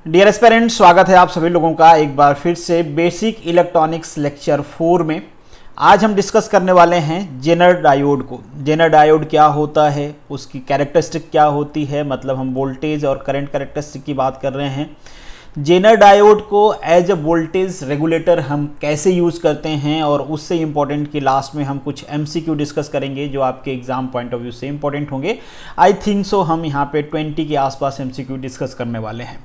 Dear aspirants, स्वागत है आप सभी लोगों का एक बार फिर से बेसिक इलेक्ट्रॉनिक्स लेक्चर 4 में। आज हम डिस्कस करने वाले हैं जेनर डायोड को। जेनर डायोड क्या होता है, उसकी कैरेक्टरिस्टिक क्या होती है, मतलब हम वोल्टेज और करंट कैरेक्टरिस्टिक की बात कर रहे हैं। जेनर डायोड को एज अ वोल्टेज रेगुलेटर हम कैसे यूज़ करते हैं, और उससे इम्पॉर्टेंट कि लास्ट में हम कुछ MCQ डिस्कस करेंगे जो आपके एग्जाम पॉइंट ऑफ व्यू से इम्पॉर्टेंट होंगे। आई थिंक सो हम यहाँ पे 20 के आसपास MCQ डिस्कस करने वाले हैं।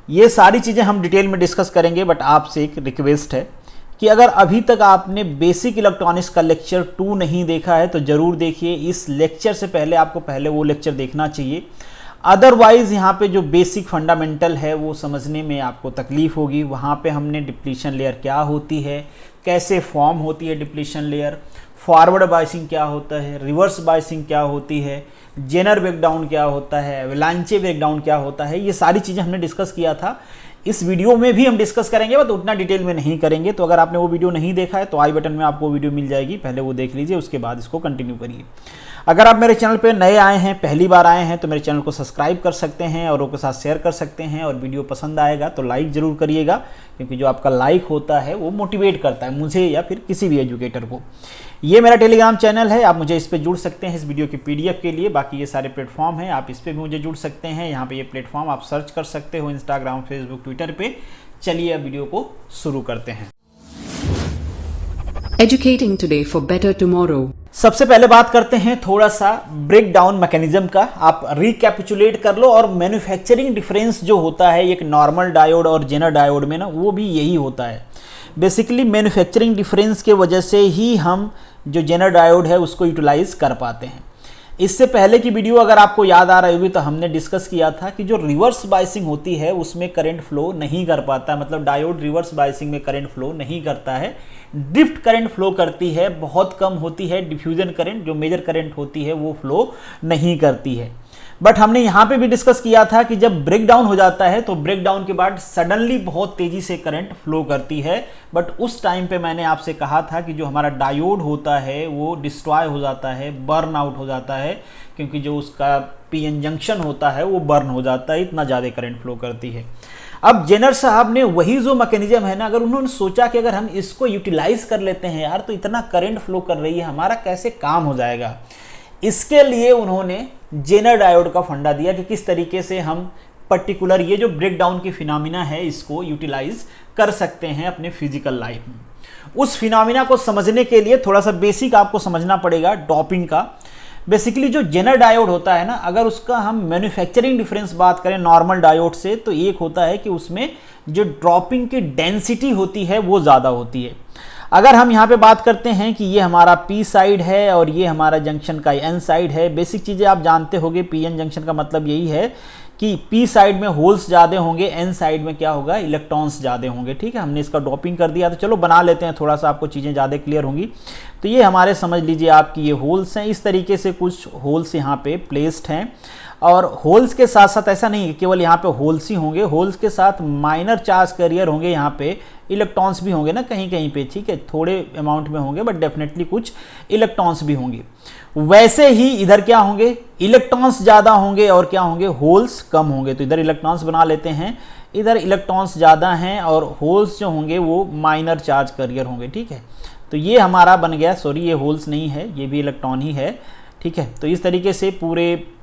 ये सारी चीज़ें हम डिटेल में डिस्कस करेंगे, बट आपसे एक रिक्वेस्ट है कि अगर अभी तक आपने बेसिक इलेक्ट्रॉनिक्स का लेक्चर 2 नहीं देखा है तो ज़रूर देखिए। इस लेक्चर से पहले आपको पहले वो लेक्चर देखना चाहिए, अदरवाइज़ यहाँ पे जो बेसिक फंडामेंटल है वो समझने में आपको तकलीफ होगी। वहाँ पे हमने डिप्लीशन लेयर क्या होती है, कैसे फॉर्म होती है डिप्लीशन लेयर, फॉरवर्ड बायसिंग क्या होता है, रिवर्स बायसिंग क्या होती है, जेनर ब्रेकडाउन क्या होता है, एवलांचे ब्रेकडाउन क्या होता है, ये सारी चीज़ें हमने डिस्कस किया था। इस वीडियो में भी हम डिस्कस करेंगे, बट उतना डिटेल में नहीं करेंगे। तो अगर आपने वो वीडियो नहीं देखा है तो आई बटन में आपको वीडियो मिल जाएगी, पहले वो देख लीजिए, उसके बाद इसको कंटिन्यू करिए। अगर आप मेरे चैनल पे नए आए हैं, पहली बार आए हैं, तो मेरे चैनल को सब्सक्राइब कर सकते हैं, औरों के साथ शेयर कर सकते हैं, और वीडियो पसंद आएगा तो लाइक ज़रूर करिएगा, क्योंकि जो आपका लाइक होता है वो मोटिवेट करता है मुझे या फिर किसी भी एजुकेटर को। ये मेरा टेलीग्राम चैनल है, आप मुझे इस पर जुड़ सकते हैं इस वीडियो की PDF के लिए। बाकी ये सारे प्लेटफॉर्म हैं, आप इस पर भी मुझे जुड़ सकते हैं। यहाँ पे ये प्लेटफॉर्म आप सर्च कर सकते हो इंस्टाग्राम, फेसबुक, ट्विटर पे। चलिए अब वीडियो को शुरू करते हैं। Educating today for better tomorrow. सबसे पहले बात करते हैं थोड़ा सा ब्रेक डाउन मैकेनिज्म का। आप रिकैपिचुलेट कर लो, और मैन्युफैक्चरिंग डिफरेंस जो होता है एक नॉर्मल डायोड और जेनर डायोड में ना, वो भी यही होता है। बेसिकली मैन्युफैक्चरिंग डिफरेंस के वजह से ही हम जो जेनर डायोड है उसको यूटिलाइज कर पाते हैं। इससे पहले की वीडियो अगर आपको याद आ रही होगी तो हमने डिस्कस किया था कि जो रिवर्स बायसिंग होती है उसमें करंट फ्लो नहीं कर पाता, मतलब डायोड रिवर्स बायसिंग में करंट फ्लो नहीं करता है, ड्रिफ्ट करंट फ्लो करती है, बहुत कम होती है। डिफ्यूजन करंट जो मेजर करंट होती है वो फ्लो नहीं करती है। बट हमने यहाँ पे भी डिस्कस किया था कि जब ब्रेक डाउन हो जाता है तो ब्रेक डाउन के बाद सडनली बहुत तेजी से करंट फ्लो करती है। बट उस टाइम पे मैंने आपसे कहा था कि जो हमारा डायोड होता है वो डिस्ट्रॉय हो जाता है, बर्न आउट हो जाता है, क्योंकि जो उसका PN जंक्शन होता है वो बर्न हो जाता है, इतना ज़्यादा करंट फ्लो करती है। अब जेनर साहब ने वही जो मैकेनिज्म है ना, अगर उन्होंने सोचा कि अगर हम इसको यूटिलाइज कर लेते हैं यार, तो इतना करंट फ्लो कर रही है, हमारा कैसे काम हो जाएगा। इसके लिए उन्होंने जेनर डायोड का फंडा दिया कि किस तरीके से हम पर्टिकुलर ये जो ब्रेकडाउन की फिनोमिना है इसको यूटिलाइज कर सकते हैं अपने फिजिकल लाइफ में। उस फिनोमिना को समझने के लिए थोड़ा सा बेसिक आपको समझना पड़ेगा डॉपिंग का। बेसिकली जो जेनर डायोड होता है ना, अगर उसका हम मैन्युफैक्चरिंग डिफरेंस बात करें नॉर्मल डायोड से, तो एक होता है कि उसमें जो ड्रॉपिंग की डेंसिटी होती है वो ज़्यादा होती है। अगर हम यहाँ पे बात करते हैं कि ये हमारा P साइड है और ये हमारा जंक्शन का N साइड है, बेसिक चीज़ें आप जानते होंगे। PN जंक्शन का मतलब यही है कि P साइड में होल्स ज़्यादा होंगे, N साइड में क्या होगा, इलेक्ट्रॉन्स ज़्यादा होंगे। ठीक है, हमने इसका ड्रॉपिंग कर दिया, तो चलो बना लेते हैं, थोड़ा सा आपको चीज़ें ज़्यादा क्लियर होंगी। तो ये हमारे समझ लीजिए आपकी ये होल्स हैं, इस तरीके से कुछ होल्स यहाँ पे प्लेस्ड हैं। और होल्स के साथ साथ ऐसा नहीं है केवल यहाँ पे होल्स ही होंगे, होल्स के साथ माइनर चार्ज कैरियर होंगे, यहाँ पे इलेक्ट्रॉन्स भी होंगे ना कहीं कहीं पे। ठीक है, थोड़े अमाउंट में होंगे, बट डेफिनेटली कुछ इलेक्ट्रॉन्स भी होंगे। वैसे ही इधर क्या होंगे, इलेक्ट्रॉन्स ज़्यादा होंगे और क्या होंगे, होल्स कम होंगे। तो इधर इलेक्ट्रॉन्स बना लेते हैं, इधर इलेक्ट्रॉन्स ज़्यादा हैं और होल्स जो होंगे वो माइनर चार्ज कैरियर होंगे। ठीक है, तो ये हमारा बन गया, सॉरी ये होल्स नहीं है, ये भी इलेक्ट्रॉन ही है। ठीक है, तो इस तरीके से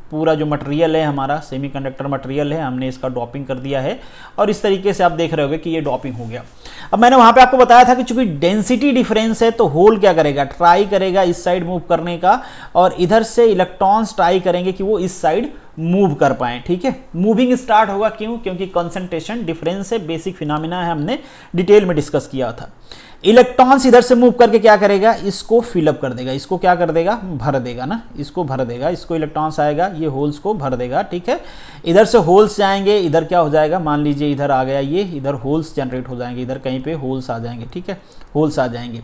पूरा जो मटेरियल है हमारा सेमीकंडक्टर मटेरियल है, हमने इसका डॉपिंग कर दिया है, और इस तरीके से आप देख रहे होगे कि ये डॉपिंग हो गया। अब मैंने वहाँ पे आपको बताया था कि चूंकि डेंसिटी डिफरेंस है तो होल क्या करेगा, ट्राई करेगा इस साइड मूव करने का, और इधर से इलेक्ट्रॉन्स ट्राई करेंगे कि वो इस साइड मूव कर पाए। ठीक है, मूविंग स्टार्ट होगा, क्यों, क्योंकि कंसंट्रेशन डिफरेंस है, बेसिक फिनोमिना है, हमने डिटेल में डिस्कस किया था। इलेक्ट्रॉन्स इधर से मूव करके क्या करेगा, इसको फिलअप कर देगा, इसको क्या कर देगा, भर देगा ना, इसको भर देगा, इसको इलेक्ट्रॉन्स आएगा, ये होल्स को भर देगा। ठीक है, इधर से होल्स जाएंगे, इधर क्या हो जाएगा, मान लीजिए इधर आ गया ये, इधर होल्स जनरेट हो जाएंगे, इधर कहीं पे होल्स आ जाएंगे। ठीक है, होल्स आ जाएंगे।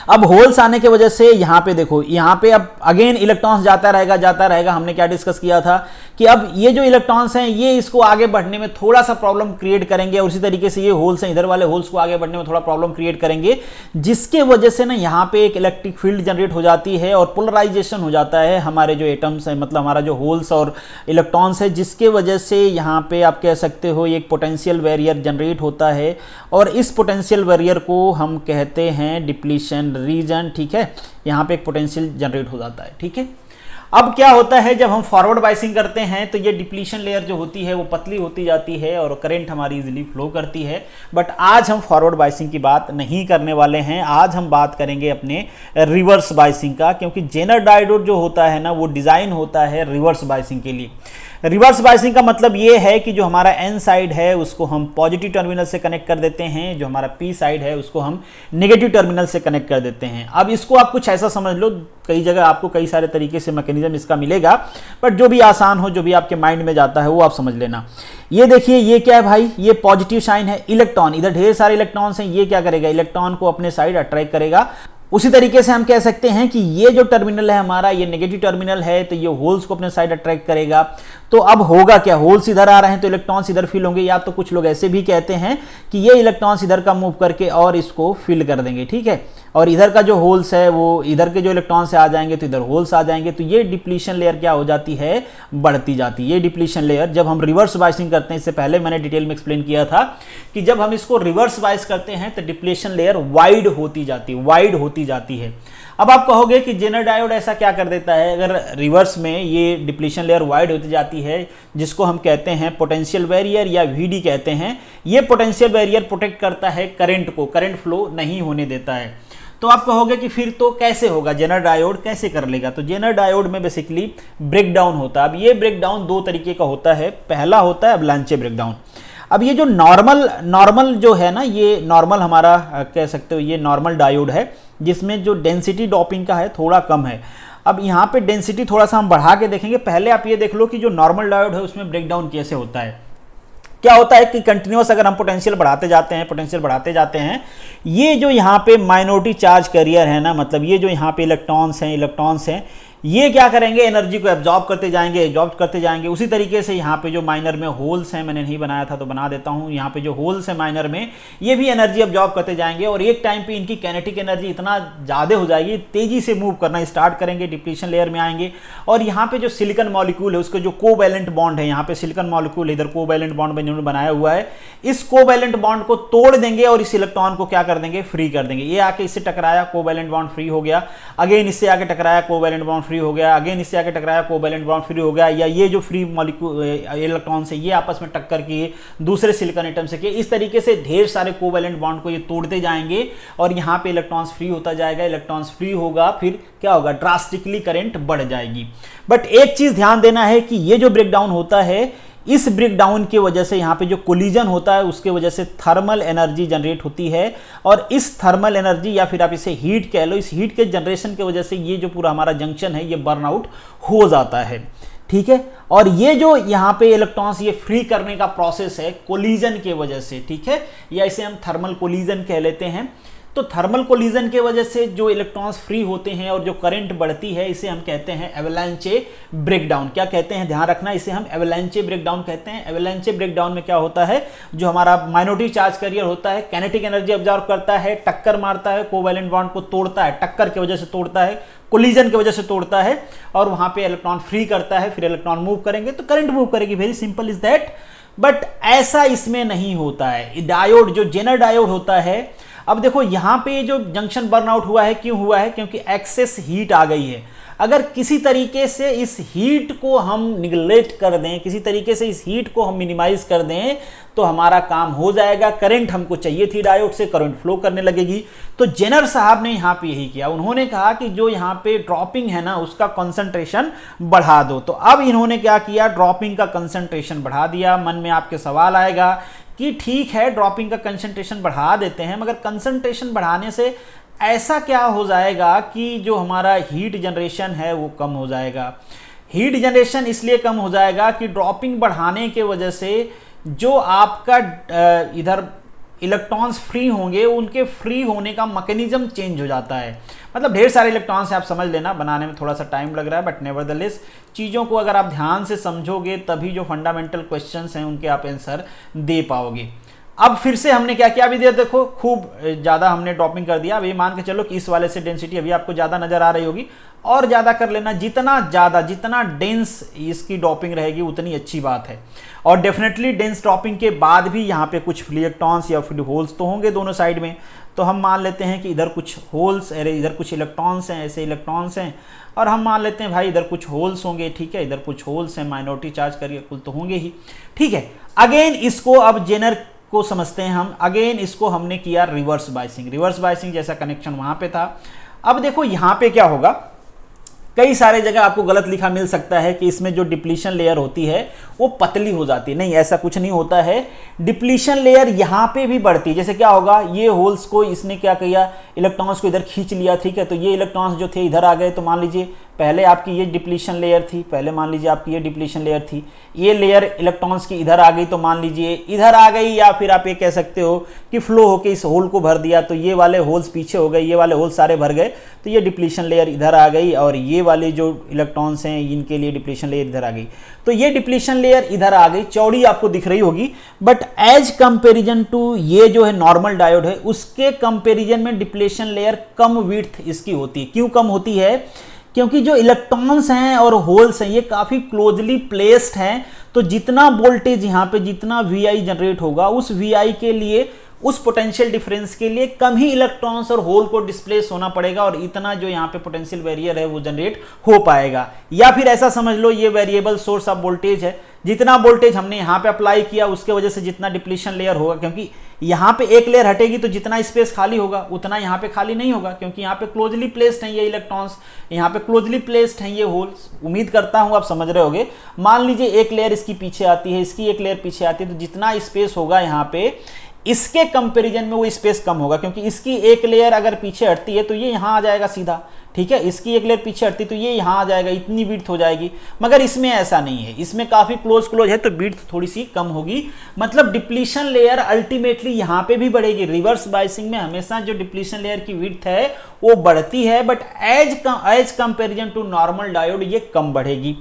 अब होल्स आने की वजह से यहाँ पे देखो, यहाँ पे अब अगेन इलेक्ट्रॉन्स जाता रहेगा। हमने क्या डिस्कस किया था कि अब ये जो इलेक्ट्रॉन्स हैं ये इसको आगे बढ़ने में थोड़ा सा प्रॉब्लम क्रिएट करेंगे, और उसी तरीके से ये होल्स हैं, इधर वाले होल्स को आगे बढ़ने में थोड़ा प्रॉब्लम क्रिएट करेंगे, जिसके वजह से ना यहाँ पे एक इलेक्ट्रिक फील्ड जनरेट हो जाती है और पोलराइजेशन हो जाता है हमारे जो एटम्स हैं, मतलब हमारा जो होल्स और इलेक्ट्रॉन्स है, जिसके वजह से यहाँ पे आप कह सकते हो एक पोटेंशियल बैरियर जनरेट होता है, और इस पोटेंशियल बैरियर को हम कहते हैं डिप्लीशन रीजन। ठीक है, यहाँ पे एक पोटेंशियल जनरेट हो जाता है। ठीक है, अब क्या होता है जब हम फॉरवर्ड बाइसिंग करते हैं तो ये डिप्लीशन लेयर जो होती है वो पतली होती जाती है और करंट हमारी इजीली फ्लो करती है। बट आज हम फॉरवर्ड बाइसिंग की बात नहीं करने वाले हैं, आज हम बात करेंगे अपने रिवर्स बाइसिंग का, क्योंकि जेनर डायोड जो होता है ना वो डिजाइन होता है रिवर्स बाइसिंग के लिए। रिवर्स बाइसिंग का मतलब ये है कि जो हमारा एन साइड है उसको हम पॉजिटिव टर्मिनल से कनेक्ट कर देते हैं, जो हमारा पी साइड है उसको हम नेगेटिव टर्मिनल से कनेक्ट कर देते हैं। अब इसको आप कुछ ऐसा समझ लो, कई जगह आपको कई सारे तरीके से मैकेनिज्म इसका मिलेगा, बट जो भी आसान हो, जो भी आपके माइंड में जाता है वो आप समझ लेना। ये देखिए, ये क्या है भाई, ये पॉजिटिव साइन है, इलेक्ट्रॉन, इधर ढेर सारे इलेक्ट्रॉन्स हैं, ये क्या करेगा, इलेक्ट्रॉन को अपने साइड अट्रैक्ट करेगा। उसी तरीके से हम कह सकते हैं कि ये जो टर्मिनल है हमारा, ये नेगेटिव टर्मिनल है, तो ये होल्स को अपने साइड अट्रैक्ट करेगा। तो अब होगा क्या, होल्स इधर आ रहे हैं तो इलेक्ट्रॉन्स इधर फिल होंगे, या तो कुछ लोग ऐसे भी कहते हैं कि ये इलेक्ट्रॉन्स इधर का मूव करके और इसको फिल कर देंगे। ठीक है, और इधर का जो होल्स है वो इधर के जो इलेक्ट्रॉन्स आ जाएंगे तो इधर होल्स आ जाएंगे, तो ये डिप्लीशन लेयर क्या हो जाती है, बढ़ती जाती है। ये डिप्लीशन लेयर जब हम रिवर्स बाइसिंग करते हैं, इससे पहले मैंने डिटेल में एक्सप्लेन किया था कि जब हम इसको रिवर्स बाइस करते हैं तो डिप्लीशन लेयर वाइड होती जाती है। अब आप कहोगे कि जेनर डायोड ऐसा क्या कर देता है, अगर रिवर्स में ये डिप्लीशन लेयर वाइड होती जाती है, जिसको हम कहते हैं पोटेंशियल बैरियर या वीडी कहते हैं, ये पोटेंशियल बैरियर प्रोटेक्ट करता है करंट को, करंट फ्लो नहीं होने देता है। तो आप कहोगे कि फिर तो कैसे होगा, जेनर डायोड कैसे कर लेगा। तो जेनर डायोड में बेसिकली ब्रेकडाउन होता है। अब ये ब्रेकडाउन दो तरीके का होता है, पहला होता है अवलांचे ब्रेकडाउन। अब ये जो नॉर्मल जो है ना, ये नॉर्मल हमारा कह सकते हो ये नॉर्मल डायोड है, जिसमें जो डेंसिटी डॉपिंग का है थोड़ा कम है। अब यहाँ पे डेंसिटी थोड़ा सा हम बढ़ा के देखेंगे। पहले आप ये देख लो कि जो नॉर्मल डायोड है उसमें ब्रेकडाउन कैसे होता है। क्या होता है कि कंटिन्यूअस अगर हम पोटेंशियल बढ़ाते जाते हैं, ये जो यहाँ पे माइनॉरिटी चार्ज कैरियर है ना, मतलब ये जो यहाँ पे इलेक्ट्रॉन्स हैं, ये क्या करेंगे, एनर्जी को एब्जॉर्ब करते जाएंगे। उसी तरीके से यहाँ पे जो माइनर में होल्स हैं, मैंने नहीं बनाया था तो बना देता हूँ, यहाँ पे जो होल्स हैं माइनर में, ये भी एनर्जी एब्जॉर्ब करते जाएंगे, और एक टाइम पे इनकी काइनेटिक एनर्जी इतना ज़्यादा हो जाएगी, तेजी से मूव करना स्टार्ट करेंगे, डिप्लीशन लेयर में आएंगे। और यहाँ पे जो सिलिकॉन मॉलिक्यूल है, उसका जो कोवैलेंट बॉन्ड है, यहाँ पे सिलिकॉन मॉलिक्यूल इधर कोवैलेंट बॉन्ड इन्होंने बनाया हुआ है, इस कोवैलेंट बॉन्ड को तोड़ देंगे और इस इलेक्ट्रॉन को क्या कर देंगे, फ्री कर देंगे। ये आके इससे टकराया, कोवैलेंट बॉन्ड फ्री हो गया, अगेन इससे आके टकराया, कोवैलेंट बॉन्ड फ्री हो गया, अगेन इससे आके टकराया, कोवैलेंट बॉन्ड फ्री हो गया, या ये जो फ्री मॉलिक्यूल इलेक्ट्रॉन से ये आपस में टक्कर किए दूसरे सिलिकॉन एटम से किए, इस तरीके से ढेर सारे कोवैलेंट बॉन्ड को ये तोड़ते जाएंगे और यहाँ पे इलेक्ट्रॉन्स फ्री होता जाएगा। इलेक्ट्रॉन्स फ्री होगा, फिर क्या होगा, ड्रास्टिकली करंट बढ़ जाएगी। बट एक चीज ध्यान देना है कि ये जो ब्रेकडाउन होता है, इस ब्रेकडाउन की वजह से यहाँ पे जो कोलिजन होता है उसके वजह से थर्मल एनर्जी जनरेट होती है, और इस थर्मल एनर्जी या फिर आप इसे हीट कह लो, इस हीट के जनरेशन की वजह से ये जो पूरा हमारा जंक्शन है ये बर्नआउट हो जाता है। ठीक है, और ये जो यहाँ पे इलेक्ट्रॉन्स ये फ्री करने का प्रोसेस है कोलिजन के वजह से, ठीक है, या इसे हम थर्मल कोलिजन कह लेते हैं। तो थर्मल कोलिजन के वजह से जो इलेक्ट्रॉन्स फ्री होते हैं और जो करंट बढ़ती है, इसे हम कहते हैं एवलांचे ब्रेकडाउन। क्या कहते हैं, ध्यान रखना, इसे हम एवलांचे ब्रेकडाउन कहते हैं। एवलांचे ब्रेकडाउन में क्या होता है, जो हमारा माइनॉरिटी चार्ज कैरियर होता है, काइनेटिक एनर्जी ऑब्जर्व करता है, टक्कर मारता है, कोवैलेंट बॉन्ड को तोड़ता है, टक्कर की वजह से तोड़ता है, कोलिजन की वजह से तोड़ता है, और वहां पे इलेक्ट्रॉन फ्री करता है, फिर इलेक्ट्रॉन मूव करेंगे तो करंट मूव करेगी। Very simple is that. But ऐसा इसमें नहीं होता है। डायोड जो जेनर डायोड होता है, अब देखो यहाँ पे जो जंक्शन बर्नआउट हुआ है, क्यों हुआ है, क्योंकि एक्सेस हीट आ गई है। अगर किसी तरीके से इस हीट को हम निगलेक्ट कर दें, किसी तरीके से इस हीट को हम मिनिमाइज कर दें, तो हमारा काम हो जाएगा। करंट हमको चाहिए थी डायोड से, करंट फ्लो करने लगेगी। तो जेनर साहब ने यहाँ पे यही किया, उन्होंने कहा कि जो यहाँ पे ड्रॉपिंग है ना, उसका कंसंट्रेशन बढ़ा दो। तो अब इन्होंने क्या किया, ड्रॉपिंग का कंसंट्रेशन बढ़ा दिया। मन में आपके सवाल आएगा कि ठीक है, ड्रॉपिंग का कंसंट्रेशन बढ़ा देते हैं, मगर कंसंट्रेशन बढ़ाने से ऐसा क्या हो जाएगा कि जो हमारा हीट जनरेशन है वो कम हो जाएगा। हीट जनरेशन इसलिए कम हो जाएगा कि ड्रॉपिंग बढ़ाने के वजह से जो आपका इधर इलेक्ट्रॉन्स फ्री होंगे उनके फ्री होने का मैकेनिज्म चेंज हो जाता है। मतलब ढेर सारे इलेक्ट्रॉन्स आप समझ लेना, बनाने में थोड़ा सा टाइम लग रहा है, बट नेवरदलेस चीज़ों को अगर आप ध्यान से समझोगे तभी जो फंडामेंटल क्वेश्चंस हैं उनके आप आंसर दे पाओगे। अब फिर से हमने क्या किया, अभी देखो खूब ज़्यादा हमने ड्रॉपिंग कर दिया। अभी मान के चलो कि इस वाले से डेंसिटी अभी आपको ज़्यादा नज़र आ रही होगी, और ज़्यादा कर लेना, जितना डेंस इसकी ड्रॉपिंग रहेगी उतनी अच्छी बात है। और डेफिनेटली डेंस ड्रॉपिंग के बाद भी यहाँ पे कुछ फ्री इलेक्ट्रॉन्स या फिर होल्स तो होंगे दोनों साइड में। तो हम मान लेते हैं कि इधर कुछ होल्स, अरे इधर कुछ इलेक्ट्रॉन्स हैं, ऐसे इलेक्ट्रॉन्स हैं, और हम मान लेते हैं भाई इधर कुछ होल्स होंगे, ठीक है, इधर कुछ होल्स हैं, माइनॉरिटी चार्ज करिए, कुल तो होंगे ही, ठीक है। अगेन इसको अब जेनर को समझते हैं हम। अगेन इसको हमने किया रिवर्स बायसिंग जैसा कनेक्शन वहां पे था। अब देखो यहां पे क्या होगा, कई सारे जगह आपको गलत लिखा मिल सकता है कि इसमें जो डिप्लीशन लेयर होती है वो पतली हो जाती है। नहीं, ऐसा कुछ नहीं होता है, डिप्लीशन लेयर यहाँ पे भी बढ़ती है। जैसे क्या होगा, ये होल्स को इसने क्या किया, इलेक्ट्रॉन्स को इधर खींच लिया, ठीक है, तो ये इलेक्ट्रॉन्स जो थे इधर आ गए। तो मान लीजिए पहले आपकी ये डिप्लीशन लेयर थी, ये लेयर इलेक्ट्रॉन्स की इधर आ गई, तो मान लीजिए इधर आ गई, या फिर आप ये कह सकते हो कि फ्लो होके इस होल को भर दिया, तो ये वाले होल्स पीछे हो गए, ये वाले होल्स सारे भर गए, तो ये डिप्लीशन लेयर इधर आ गई, और ये वाले जो इलेक्ट्रॉन्स हैं इनके लिए डिप्लीशन लेयर इधर आ गई। तो ये डिप्लीशन लेयर इधर आ गई, चौड़ी आपको दिख रही होगी, बट एज कंपेरिजन टू ये जो है नॉर्मल डायोड है, उसके कंपेरिजन में डिप्लीशन लेयर कम विड्थ इसकी होती है। क्यों कम होती है, क्योंकि जो इलेक्ट्रॉन्स हैं और होल्स हैं ये काफ़ी क्लोजली प्लेस्ड हैं। तो जितना वोल्टेज यहाँ पे, जितना वीआई जनरेट होगा, उस वीआई के लिए, उस पोटेंशियल डिफरेंस के लिए कम ही इलेक्ट्रॉन्स और होल को डिस्प्लेस होना पड़ेगा, और इतना जो यहाँ पे पोटेंशियल बैरियर है वो जनरेट हो पाएगा। या फिर ऐसा समझ लो ये वेरिएबल सोर्स ऑफ वोल्टेज है, जितना वोल्टेज हमने यहाँ पे अप्लाई किया उसके वजह से जितना डिप्लीशन लेयर होगा, क्योंकि यहाँ पे एक लेयर हटेगी तो जितना स्पेस खाली होगा उतना यहाँ पे खाली नहीं होगा, क्योंकि यहाँ पे क्लोजली प्लेस्ड हैं ये इलेक्ट्रॉन्स, यहाँ पे क्लोजली प्लेस्ड हैं ये होल्स। उम्मीद करता हूँ आप समझ रहे होगे। मान लीजिए एक लेयर इसकी पीछे आती है, इसकी एक लेयर पीछे आती है, तो जितना स्पेस होगा यहाँ पे इसके कंपैरिजन में वो स्पेस कम होगा, क्योंकि इसकी एक लेयर अगर पीछे हटती है तो ये यहाँ आ जाएगा सीधा, ठीक है, इसकी एक लेयर पीछे हटती तो ये यहाँ आ जाएगा, इतनी विड्थ हो जाएगी। मगर इसमें ऐसा नहीं है, इसमें काफी क्लोज है तो विड्थ थोड़ी सी कम होगी। मतलब डिप्लीशन लेयर अल्टीमेटली यहाँ पे भी बढ़ेगी। रिवर्स बायसिंग में हमेशा जो डिप्लीशन लेयर की विड्थ है वो बढ़ती है, but as comparison to normal diode ये कम बढ़ेगी।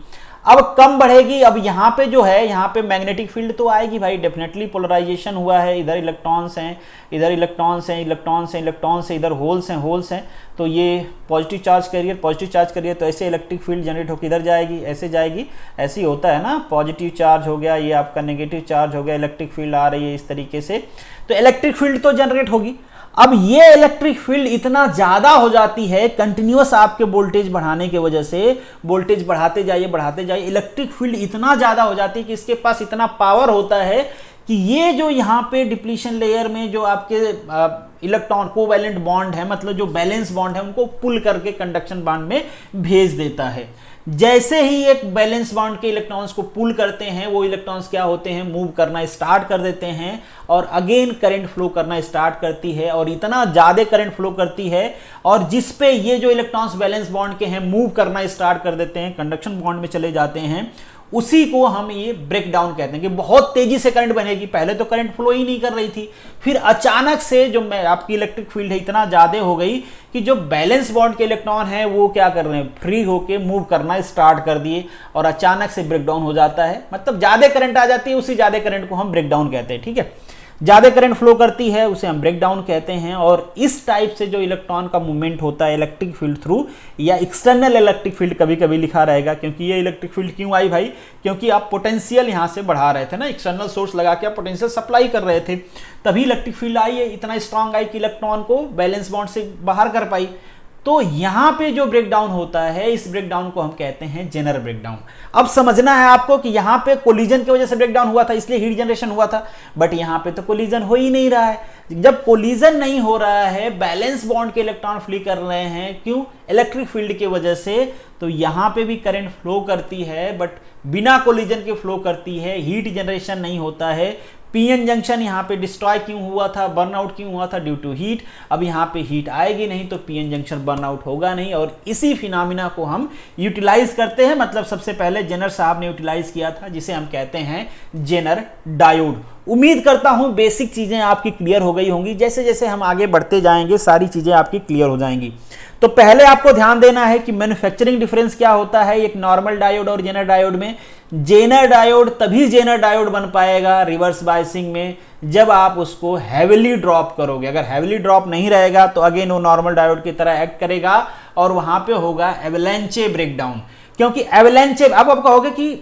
अब कम बढ़ेगी, अब यहाँ पे जो है, यहाँ पे मैग्नेटिक फील्ड तो आएगी भाई, डेफिनेटली पोलराइजेशन हुआ है, इधर इलेक्ट्रॉन्स हैं, इधर इलेक्ट्रॉन्स हैं, इधर होल्स हैं, तो ये पॉजिटिव चार्ज करियर, तो ऐसे इलेक्ट्रिक फील्ड जनरेट होकर इधर जाएगी, ऐसे जाएगी, ऐसे ही होता है ना, पॉजिटिव चार्ज हो गया, ये आपका नेगेटिव चार्ज हो गया, इलेक्ट्रिक फील्ड आ रही है इस तरीके से, तो इलेक्ट्रिक फील्ड तो जनरेट होगी। अब ये इलेक्ट्रिक फील्ड इतना ज्यादा हो जाती है कंटिन्यूअस आपके वोल्टेज बढ़ाने की वजह से, वोल्टेज बढ़ाते जाइए, इलेक्ट्रिक फील्ड इतना ज्यादा हो जाती है कि इसके पास इतना पावर होता है कि ये जो यहाँ पे डिप्लीशन लेयर में जो आपके इलेक्ट्रॉन कोवैलेंट बॉन्ड है, मतलब जो बैलेंस बॉन्ड है, उनको पुल करके कंडक्शन बॉन्ड में भेज देता है। जैसे ही एक बैलेंस बॉन्ड के इलेक्ट्रॉन्स को पुल करते हैं, वो इलेक्ट्रॉन्स क्या होते हैं, मूव करना स्टार्ट कर देते हैं, और अगेन करंट फ्लो करना स्टार्ट करती है, और इतना ज्यादा करंट फ्लो करती है, और जिस पे ये जो इलेक्ट्रॉन्स बैलेंस बॉन्ड के हैं मूव करना स्टार्ट कर देते हैं, कंडक्शन बॉन्ड में चले जाते हैं, उसी को हम ये ब्रेक डाउन कहते हैं कि बहुत तेजी से करंट बनेगी। पहले तो करंट फ्लो ही नहीं कर रही थी, फिर अचानक से जो आपकी इलेक्ट्रिक फील्ड है इतना ज्यादा हो गई कि जो बैलेंस बॉन्ड के इलेक्ट्रॉन है वो क्या कर रहे हैं, फ्री होके मूव करना स्टार्ट कर दिए, और अचानक से ब्रेक डाउन हो जाता है। मतलब ज्यादा करंट आ जाती है, उसी ज्यादा करंट को हम ब्रेक डाउन कहते हैं, ठीक है। ज्यादा करंट फ्लो करती है उसे हम ब्रेक डाउन कहते हैं। और इस टाइप से जो इलेक्ट्रॉन का मूवमेंट होता है इलेक्ट्रिक फील्ड थ्रू, या एक्सटर्नल इलेक्ट्रिक फील्ड कभी कभी लिखा रहेगा, क्योंकि ये इलेक्ट्रिक फील्ड क्यों आई भाई, क्योंकि आप पोटेंशियल यहां से बढ़ा रहे थे ना, एक्सटर्नल सोर्स लगा के आप पोटेंशियल सप्लाई कर रहे थे, तभी इलेक्ट्रिक फील्ड आई है, इतना स्ट्रांग आई कि इलेक्ट्रॉन को बैलेंस बॉन्ड से बाहर कर पाई। तो यहां पे जो ब्रेकडाउन होता है, इस ब्रेकडाउन को हम कहते हैं जेनर ब्रेकडाउन। अब समझना है आपको कि यहां पे कोलिजन की वजह से ब्रेकडाउन हुआ था, इसलिए हीट जनरेशन हुआ था, बट यहां पे तो कोलिजन हो ही नहीं रहा है। जब कोलिजन नहीं हो रहा है, बैलेंस बॉन्ड के इलेक्ट्रॉन फ्ली कर रहे हैं, क्यों, इलेक्ट्रिक फील्ड की वजह से, तो यहां पे भी करंट फ्लो करती है, बट बिना कोलिजन के फ्लो करती है, हीट जनरेशन नहीं होता है। पीएन जंक्शन यहाँ पे डिस्ट्रॉय क्यों हुआ था, बर्नआउट क्यों हुआ था, ड्यू टू हीट। अब यहाँ पे हीट आएगी नहीं तो पीएन जंक्शन बर्नआउट होगा नहीं, और इसी फिनोमिना को हम यूटिलाइज करते हैं। मतलब सबसे पहले जेनर साहब ने यूटिलाइज किया था, जिसे हम कहते हैं जेनर डायोड। उम्मीद करता हूं बेसिक चीजें आपकी क्लियर हो गई होंगी। जैसे जैसे हम आगे बढ़ते जाएंगे सारी चीजें आपकी क्लियर हो जाएंगी। तो पहले आपको ध्यान देना है कि मैन्युफैक्चरिंग डिफरेंस क्या होता है एक नॉर्मल डायोड और जेनर डायोड में। जेनर डायोड तभी जेनर डायोड बन पाएगा रिवर्स बायसिंग में जब आप उसको हैविली ड्रॉप करोगे। अगर हैविली ड्रॉप नहीं रहेगा तो अगेन वो नॉर्मल डायोड की तरह एक्ट करेगा और वहां पे होगा एवलांचे ब्रेकडाउन। क्योंकि एवलांचे, अब आप कहोगे कि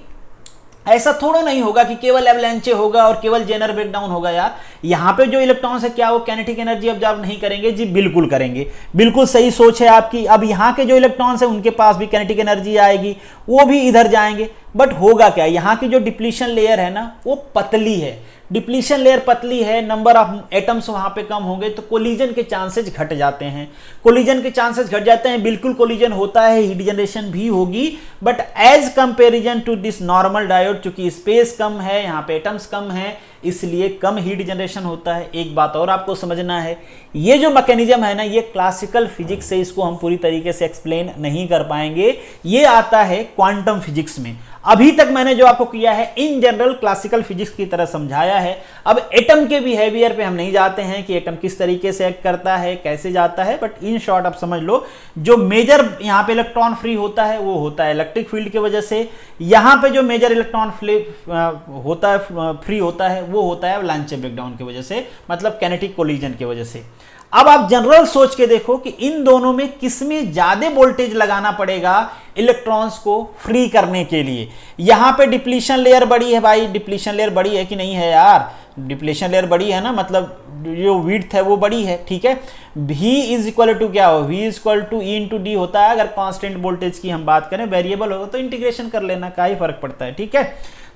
ऐसा थोड़ा नहीं होगा कि केवल एवलांचे होगा और केवल जेनर ब्रेकडाउन होगा। यार यहां पे जो इलेक्ट्रॉन्स है क्या वो काइनेटिक एनर्जी ऑब्जर्व नहीं करेंगे? जी बिल्कुल करेंगे, बिल्कुल सही सोच है आपकी। अब यहां के जो इलेक्ट्रॉन्स है उनके पास भी काइनेटिक एनर्जी आएगी, वो भी इधर जाएंगे। बट होगा क्या, यहां की जो डिप्लीशन लेयर है ना वो पतली है, डिप्लीशन लेयर पतली है, नंबर ऑफ एटम्स वहां पे कम होंगे तो कोलिजन के चांसेस घट जाते हैं। कोलिजन के चांसेस घट जाते हैं, बिल्कुल कोलिजन होता है, हीट जनरेशन भी होगी, but as comparison to this normal diode चूंकि स्पेस कम है, यहां पे एटम्स कम है, इसलिए कम हीट जनरेशन होता है। एक बात और आपको समझना है, ये जो मैकेनिज्म है ना ये क्लासिकल फिजिक्स से इसको हम पूरी तरीके से एक्सप्लेन नहीं कर पाएंगे, ये आता है क्वांटम फिजिक्स में। अभी तक मैंने जो आपको किया है इन जनरल क्लासिकल फिजिक्स की तरह समझाया है। अब एटम के बिहेवियर पे हम नहीं जाते हैं कि एटम किस तरीके से एक्ट करता है, कैसे जाता है, बट इन शॉर्ट आप समझ लो जो मेजर यहां पे इलेक्ट्रॉन फ्री होता है वो होता है इलेक्ट्रिक फील्ड की वजह से। यहां पे जो मेजर इलेक्ट्रॉन होता है फ्री होता है वो होता है एवलांचे ब्रेकडाउन की वजह से, मतलब काइनेटिक कोलिजन की वजह से। अब आप जनरल सोच के देखो कि इन दोनों में किसमें ज्यादा वोल्टेज लगाना पड़ेगा इलेक्ट्रॉन्स को फ्री करने के लिए। यहां पे डिप्लीशन लेयर बड़ी है भाई, डिप्लीशन लेयर बड़ी है कि नहीं है यार? डिप्लीशन लेयर बड़ी है ना, मतलब जो विड्थ है वो बड़ी है, ठीक है। V इज इक्वल टू क्या हो, V is equal to E into D होता है। अगर कांस्टेंट वोल्टेज की हम बात करें, वेरिएबल होगा तो इंटीग्रेशन कर लेना, क्या ही फर्क पड़ता है, ठीक है।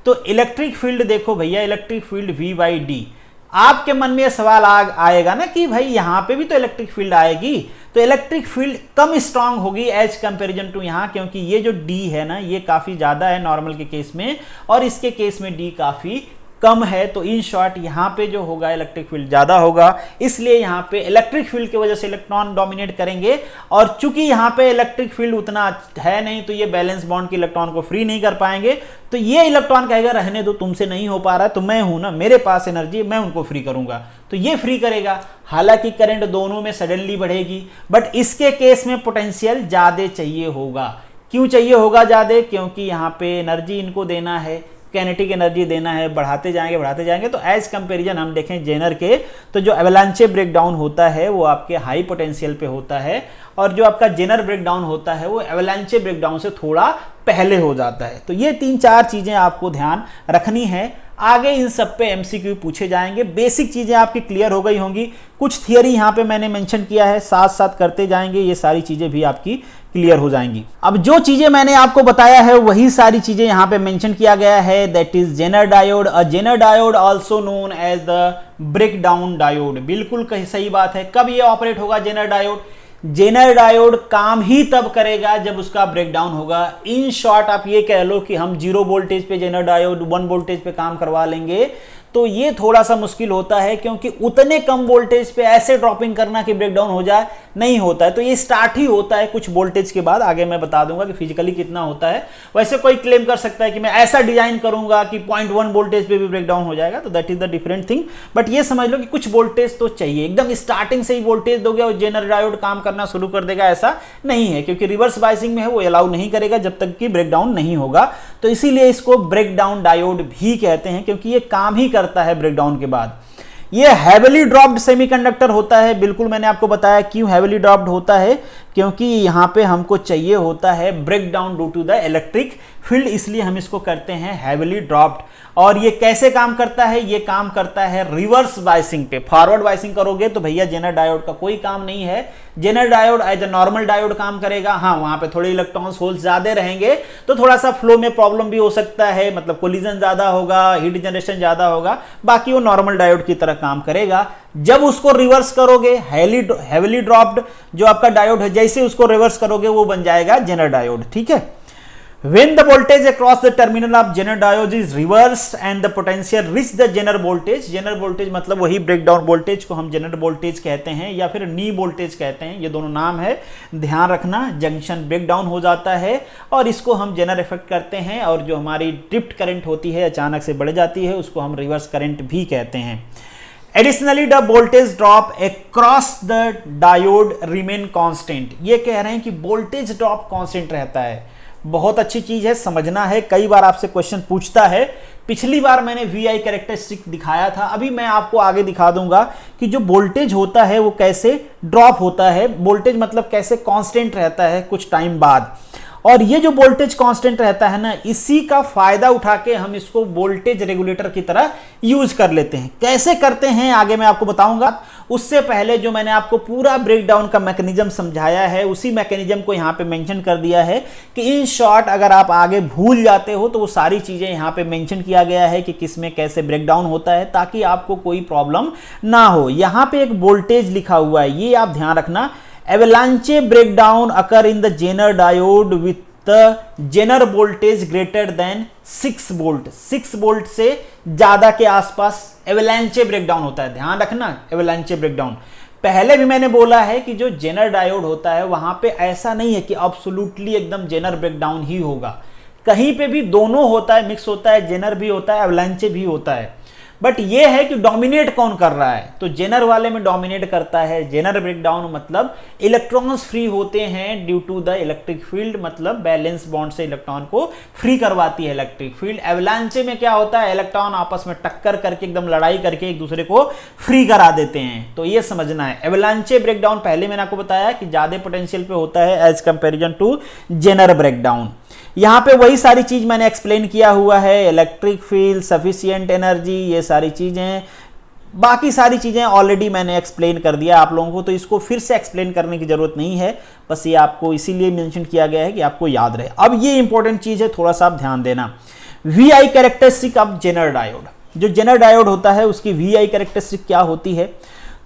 तो इलेक्ट्रिक फील्ड देखो भैया, electric field V by D. आपके मन में यह सवाल आएगा ना कि भाई यहां पे भी तो इलेक्ट्रिक फील्ड आएगी, तो इलेक्ट्रिक फील्ड कम स्ट्रांग होगी एज कंपैरिजन टू यहां, क्योंकि ये जो D है ना ये काफी ज्यादा है नॉर्मल के केस में और इसके केस में D काफी कम है। तो इन शॉर्ट यहां पे जो होगा इलेक्ट्रिक फील्ड ज्यादा होगा, इसलिए यहां पे इलेक्ट्रिक फील्ड की वजह से इलेक्ट्रॉन डोमिनेट करेंगे। और चूंकि यहां पे इलेक्ट्रिक फील्ड उतना है नहीं तो ये बैलेंस बॉन्ड के इलेक्ट्रॉन को फ्री नहीं कर पाएंगे। तो ये इलेक्ट्रॉन कहेगा रहने दो, तुमसे नहीं हो पा रहा है तो मैं हूं ना, मेरे पास एनर्जी, मैं उनको फ्री करूंगा, तो ये फ्री करेगा। हालांकि करंट दोनों में सडनली बढ़ेगी, बट इसके केस में पोटेंशियल ज्यादा चाहिए होगा। क्यों चाहिए होगा ज्यादा? क्योंकि यहां पे एनर्जी इनको देना है, काइनेटिक एनर्जी देना है, बढ़ाते जाएंगे। तो एज कंपैरिजन हम देखें जेनर के, तो जो एवलांचे ब्रेकडाउन होता है वो आपके हाई पोटेंशियल पे होता है और जो आपका जेनर ब्रेकडाउन होता है वो एवलांचे ब्रेकडाउन से थोड़ा पहले हो जाता है। तो ये 3-4 चीजें आपको ध्यान रखनी है। आगे इन सब पे एमसीक्यू पूछे जाएंगे। बेसिक चीजें आपकी क्लियर हो गई होंगी, कुछ थियरी यहां पे मैंने मेंशन किया है, साथ साथ करते जाएंगे, ये सारी चीजें भी आपकी क्लियर हो जाएंगी। अब जो चीजें मैंने आपको बताया है वही सारी चीजें यहां पे मेंशन किया गया है, that is Zener diode. A Zener diode also known as the breakdown diode. बिल्कुल सही बात है। कब ये ऑपरेट होगा जेनर डायोड? जेनर डायोड काम ही तब करेगा जब उसका ब्रेकडाउन होगा। इन शॉर्ट आप ये कह लो कि हम 0 वोल्टेज पे जेनर डायोड 1 वोल्टेज पे काम करवा लेंगे तो ये थोड़ा सा मुश्किल होता है, क्योंकि उतने कम वोल्टेज पे ऐसे ड्रॉपिंग करना कि ब्रेकडाउन हो जाए नहीं होता है। तो ये स्टार्ट ही होता है कुछ वोल्टेज के बाद, आगे मैं बता दूंगा कि फिजिकली कितना होता है। वैसे कोई क्लेम कर सकता है कि मैं ऐसा डिजाइन करूंगा कि 0.1 वोल्टेज पे भी ब्रेकडाउन हो जाएगा, तो that is the different thing. But ये समझ लो कि कुछ वोल्टेज तो चाहिए, एकदम स्टार्टिंग से ही वोल्टेज दोगे और जेनर डायोड काम करना शुरू कर देगा, ऐसा नहीं है, क्योंकि रिवर्स बायसिंग में है वो अलाउ नहीं करेगा जब तक कि ब्रेकडाउन नहीं होगा। तो इसीलिए इसको ब्रेकडाउन डायोड भी कहते हैं, क्योंकि ये काम ही करता है ब्रेकडाउन के बाद। ये हैविली ड्रॉप्ड सेमीकंडक्टर होता है। बिल्कुल मैंने आपको बताया क्यों हैविली ड्रॉप्ड होता है, क्योंकि यहां पे हमको चाहिए होता है breakdown due to the electric field, इसलिए हम इसको करते हैं हैविली ड्रॉप्ड। और ये कैसे काम करता है? ये काम करता है रिवर्स बायसिंग पे। फॉरवर्ड बायसिंग करोगे तो भैया जेनर डायोड का कोई काम नहीं है। Zener diode as a normal diode काम करेगा। हाँ, वहां पे थोड़े इलेक्ट्रॉन्स होल्स ज्यादा रहेंगे तो थोड़ा सा फ्लो में प्रॉब्लम भी हो सकता है, मतलब कोलिजन ज्यादा होगा, हीट जनरेशन ज्यादा होगा, बाकी वो नॉर्मल डायोड की तरह काम करेगा। जब उसको रिवर्स करोगे, हैविली ड्रॉप्ड जो आपका डायोड है, जैसे उसको रिवर्स करोगे वो बन जाएगा जेनर डायोड, ठीक है। When the voltage across the terminal of Zener diode is reversed and the potential reach the Zener voltage मतलब वही ब्रेकडाउन वोल्टेज को हम जेनर वोल्टेज कहते हैं या फिर नी वोल्टेज कहते हैं, ये दोनों नाम है, ध्यान रखना। जंक्शन ब्रेकडाउन हो जाता है और इसको हम जेनर इफेक्ट करते हैं, और जो हमारी ड्रिफ्ट करंट होती है अचानक से बढ़ जाती है उसको हम रिवर्स करंट भी कहते हैं। Additionally, the voltage drop across the diode remain constant। ये कह रहे हैं कि वोल्टेज ड्रॉप कांस्टेंट रहता है। बहुत अच्छी चीज है, समझना है। कई बार आपसे क्वेश्चन पूछता है। पिछली बार मैंने VI कैरेक्टरिस्टिक दिखाया था, अभी मैं आपको आगे दिखा दूंगा कि जो वोल्टेज होता है वो कैसे ड्रॉप होता है, वोल्टेज मतलब कैसे कांस्टेंट रहता है कुछ टाइम बाद। और ये जो वोल्टेज कांस्टेंट रहता है ना, इसी का फायदा उठा के हम इसको वोल्टेज रेगुलेटर की तरह यूज कर लेते हैं। कैसे करते हैं आगे मैं आपको बताऊंगा। उससे पहले जो मैंने आपको पूरा ब्रेकडाउन का मैकेनिज्म समझाया है, उसी मैकेनिज्म को यहाँ पे मेंशन कर दिया है कि इन शॉर्ट अगर आप आगे भूल जाते हो तो वो सारी चीजें यहाँ पे मेंशन किया गया है कि किसमें कैसे ब्रेकडाउन होता है, ताकि आपको कोई प्रॉब्लम ना हो। यहाँ पे एक वोल्टेज लिखा हुआ है, ये आप ध्यान रखना। Avalanche breakdown occur in the Zener diode with the Zener voltage greater than 6 volt। 6 volt से ज्यादा के आसपास एवलांचे ब्रेकडाउन होता है। ध्यान रखना, एवलांचे ब्रेकडाउन। पहले भी मैंने बोला है कि जो जेनर डायोड होता है वहां पे ऐसा नहीं है कि एब्सोल्युटली एकदम जेनर ब्रेकडाउन ही होगा, कहीं पे भी दोनों होता है, मिक्स होता है, जेनर भी होता है, एवलांचे भी होता है। बट ये है कि डोमिनेट कौन कर रहा है, तो जेनर वाले में डोमिनेट करता है जेनर ब्रेकडाउन, मतलब इलेक्ट्रॉन्स फ्री होते हैं due to the electric field, मतलब बैलेंस बॉन्ड से इलेक्ट्रॉन को फ्री करवाती है इलेक्ट्रिक फील्ड। एवलांचे में क्या होता है, इलेक्ट्रॉन आपस में टक्कर करके एकदम लड़ाई करके एक दूसरे को फ्री करा देते हैं। तो ये समझना है। एवलांचे ब्रेकडाउन पहले मैंने आपको बताया कि ज्यादा पोटेंशियल पे होता है as comparison to Zener breakdown. यहाँ पे वही सारी चीज मैंने एक्सप्लेन किया हुआ है, इलेक्ट्रिक फील्ड, सफिशिएंट एनर्जी, ये सारी चीजें, बाकी सारी चीजें ऑलरेडी मैंने एक्सप्लेन कर दिया आप लोगों को, तो इसको फिर से एक्सप्लेन करने की जरूरत नहीं है। बस ये आपको इसीलिए मेंशन किया गया है कि आपको याद रहे। अब ये इंपॉर्टेंट चीज है, थोड़ा सा आप ध्यान देना। VI characteristic of Zener diode. जो जेनर डायोड होता है उसकी VI कैरेक्टरिस्टिक क्या होती है,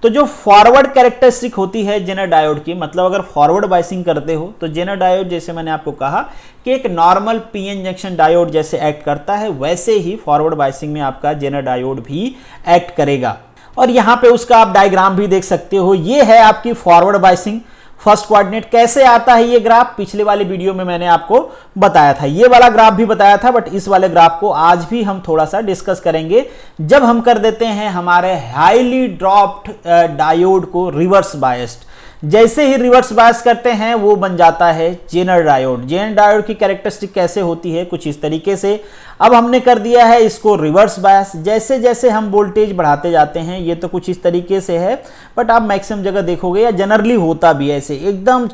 तो जो फॉरवर्ड कैरेक्टरिस्टिक होती है जेनर डायोड की, मतलब अगर फॉरवर्ड बायसिंग करते हो तो जेनर डायोड, जैसे मैंने आपको कहा कि एक नॉर्मल पीएन जंक्शन डायोड जैसे एक्ट करता है, वैसे ही फॉरवर्ड बायसिंग में आपका जेनर डायोड भी एक्ट करेगा। और यहाँ पे उसका आप डायग्राम भी देख सकते हो। ये है आपकी फॉरवर्ड बायसिंग फर्स्ट कोऑर्डिनेट। कैसे आता है ये ग्राफ, पिछले वाले वीडियो में मैंने आपको बताया था, ये वाला ग्राफ भी बताया था, बट इस वाले ग्राफ को आज भी हम थोड़ा सा डिस्कस करेंगे जब हम कर देते हैं हमारे हाईली ड्रॉप्ड डायोड को रिवर्स बायस्ड। जैसे ही रिवर्स बायस करते हैं वो बन जाता है जेनर डायोड। जेनर डायोड की कैरेक्टरिस्टिक कैसे होती है, कुछ इस तरीके से। अब हमने कर दिया है इसको रिवर्स बायस। जैसे जैसे हम वोल्टेज बढ़ाते जाते हैं, ये तो कुछ इस तरीके से है, बट आप मैक्सिमम जगह देखोगे या जनरली होता भी ऐसे, एकदम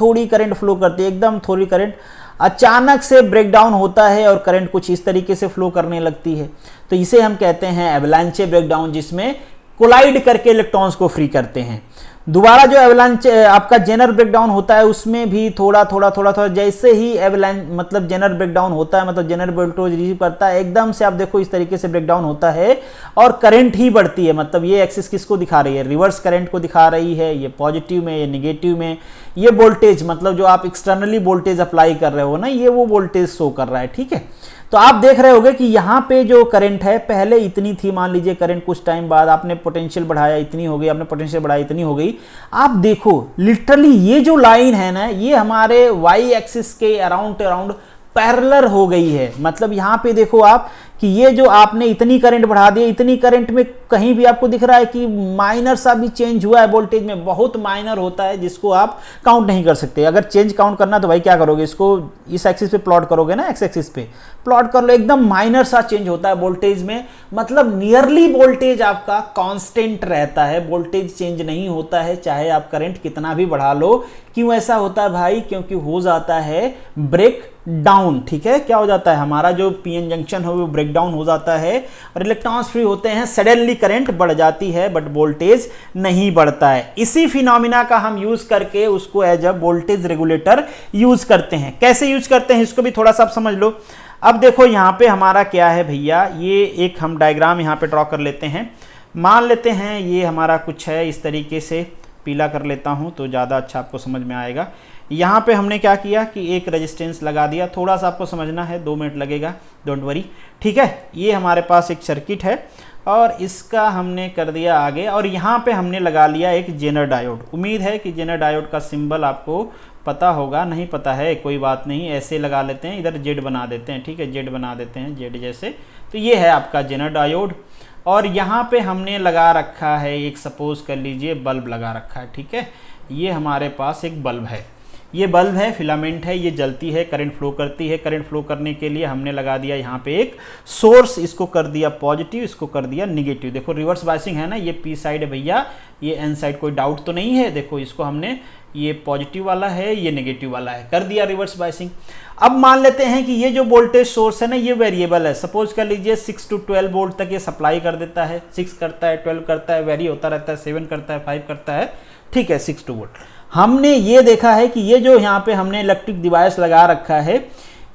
थोड़ी करंट फ्लो करती है, एकदम थोड़ी करंट, अचानक से ब्रेकडाउन होता है और करंट कुछ इस तरीके से फ्लो करने लगती है। तो इसे हम कहते हैं एवलांचे ब्रेकडाउन, जिसमें कोलाइड करके इलेक्ट्रॉन्स को फ्री करते हैं। दोबारा जो एवलांच आपका जेनर ब्रेकडाउन होता है उसमें भी थोड़ा जैसे ही एवलांच मतलब जेनर ब्रेकडाउन होता है, मतलब जेनर वोल्टेज रिसीव करता है, एकदम से आप देखो इस तरीके से ब्रेकडाउन होता है और करंट ही बढ़ती है। मतलब ये एक्सिस किसको दिखा रही है, रिवर्स करंट को दिखा रही है, ये पॉजिटिव में, ये निगेटिव में। ये वोल्टेज मतलब जो आप एक्सटर्नली वोल्टेज अप्लाई कर रहे हो ना, ये वो वोल्टेज शो कर रहा है, ठीक है। तो आप देख रहे होगे कि यहाँ पे जो करंट है पहले इतनी थी, मान लीजिए करंट कुछ टाइम बाद आपने पोटेंशियल बढ़ाया इतनी हो गई, आपने पोटेंशियल बढ़ाया इतनी हो गई। आप देखो लिटरली ये जो लाइन है ना, ये हमारे वाई एक्सिस के अराउंड पैरेलल हो गई है। मतलब यहाँ पे देखो आप कि ये जो आपने इतनी करंट बढ़ा दी, इतनी करंट में कहीं भी आपको दिख रहा है कि माइनर सा भी चेंज हुआ है वोल्टेज में, बहुत माइनर होता है जिसको आप काउंट नहीं कर सकते। अगर चेंज काउंट करना तो भाई क्या करोगे, इसको इस एक्सिस पे प्लॉट करोगे ना, एक्स एक्सिस पे प्लॉट कर लो, एकदम माइनर सा चेंज होता है वोल्टेज में। मतलब नियरली वोल्टेज आपका कांस्टेंट रहता है, वोल्टेज चेंज नहीं होता है चाहे आप करंट कितना भी बढ़ा लो। क्यों ऐसा होता है भाई, क्योंकि हो जाता है ब्रेक डाउन, ठीक है। क्या हो जाता है, हमारा जो पीएन जंक्शन है वो ब्रेक डाउन हो जाता है और इलेक्ट्रॉन्स फ्री होते हैं, सडनली करंट बढ़ जाती है बट वोल्टेज नहीं बढ़ता है। इसी फिनोमिना का हम यूज करके उसको as a voltage regulator use करते हैं। कैसे यूज करते हैं इसको भी थोड़ा सा आप समझ लो। अब देखो यहाँ पे हमारा क्या है भैया, ये एक हम डायग्राम यहाँ पे ड्रॉ कर लेते हैं। मान लेते हैं ये हमारा कुछ है इस तरीके से, पीला कर लेता हूँ तो ज़्यादा अच्छा आपको समझ में आएगा। यहाँ पे हमने क्या किया कि एक रेजिस्टेंस लगा दिया, थोड़ा सा आपको समझना है, 2 मिनट लगेगा, डोंट वरी, ठीक है। ये हमारे पास एक सर्किट है और इसका हमने कर दिया आगे, और यहाँ पे हमने लगा लिया एक जेनर डायोड। उम्मीद है कि जेनर डायोड का सिंबल आपको पता होगा, नहीं पता है कोई बात नहीं, ऐसे लगा लेते हैं, इधर जेड बना देते हैं, ठीक है, जेड बना देते हैं, जेड जैसे। तो ये है आपका जेनर डायोड, और यहाँ पे हमने लगा रखा है एक, सपोज कर लीजिए बल्ब लगा रखा है, ठीक है। ये हमारे पास एक बल्ब है, ये बल्ब है, फिलामेंट है, ये जलती है, करंट फ्लो करती है। करंट फ्लो करने के लिए हमने लगा दिया यहाँ पे एक सोर्स, इसको कर दिया पॉजिटिव, इसको कर दिया निगेटिव। देखो रिवर्स बायसिंग है ना, ये पी साइड है भैया, ये एन साइड, कोई डाउट तो नहीं है। देखो इसको हमने, ये पॉजिटिव वाला है, ये नेगेटिव वाला है, कर दिया रिवर्स बायसिंग। अब मान लेते हैं कि ये जो वोल्टेज सोर्स है ना, ये वेरिएबल है। सपोज कर लीजिए 6 to 12 वोल्ट तक ये सप्लाई कर देता है, 6 करता है, 12 करता है, वेरी होता रहता है, 7 करता है, 5 करता है, ठीक है, 6 वोल्ट। हमने ये देखा है कि ये जो यहाँ पे हमने इलेक्ट्रिक डिवाइस लगा रखा है,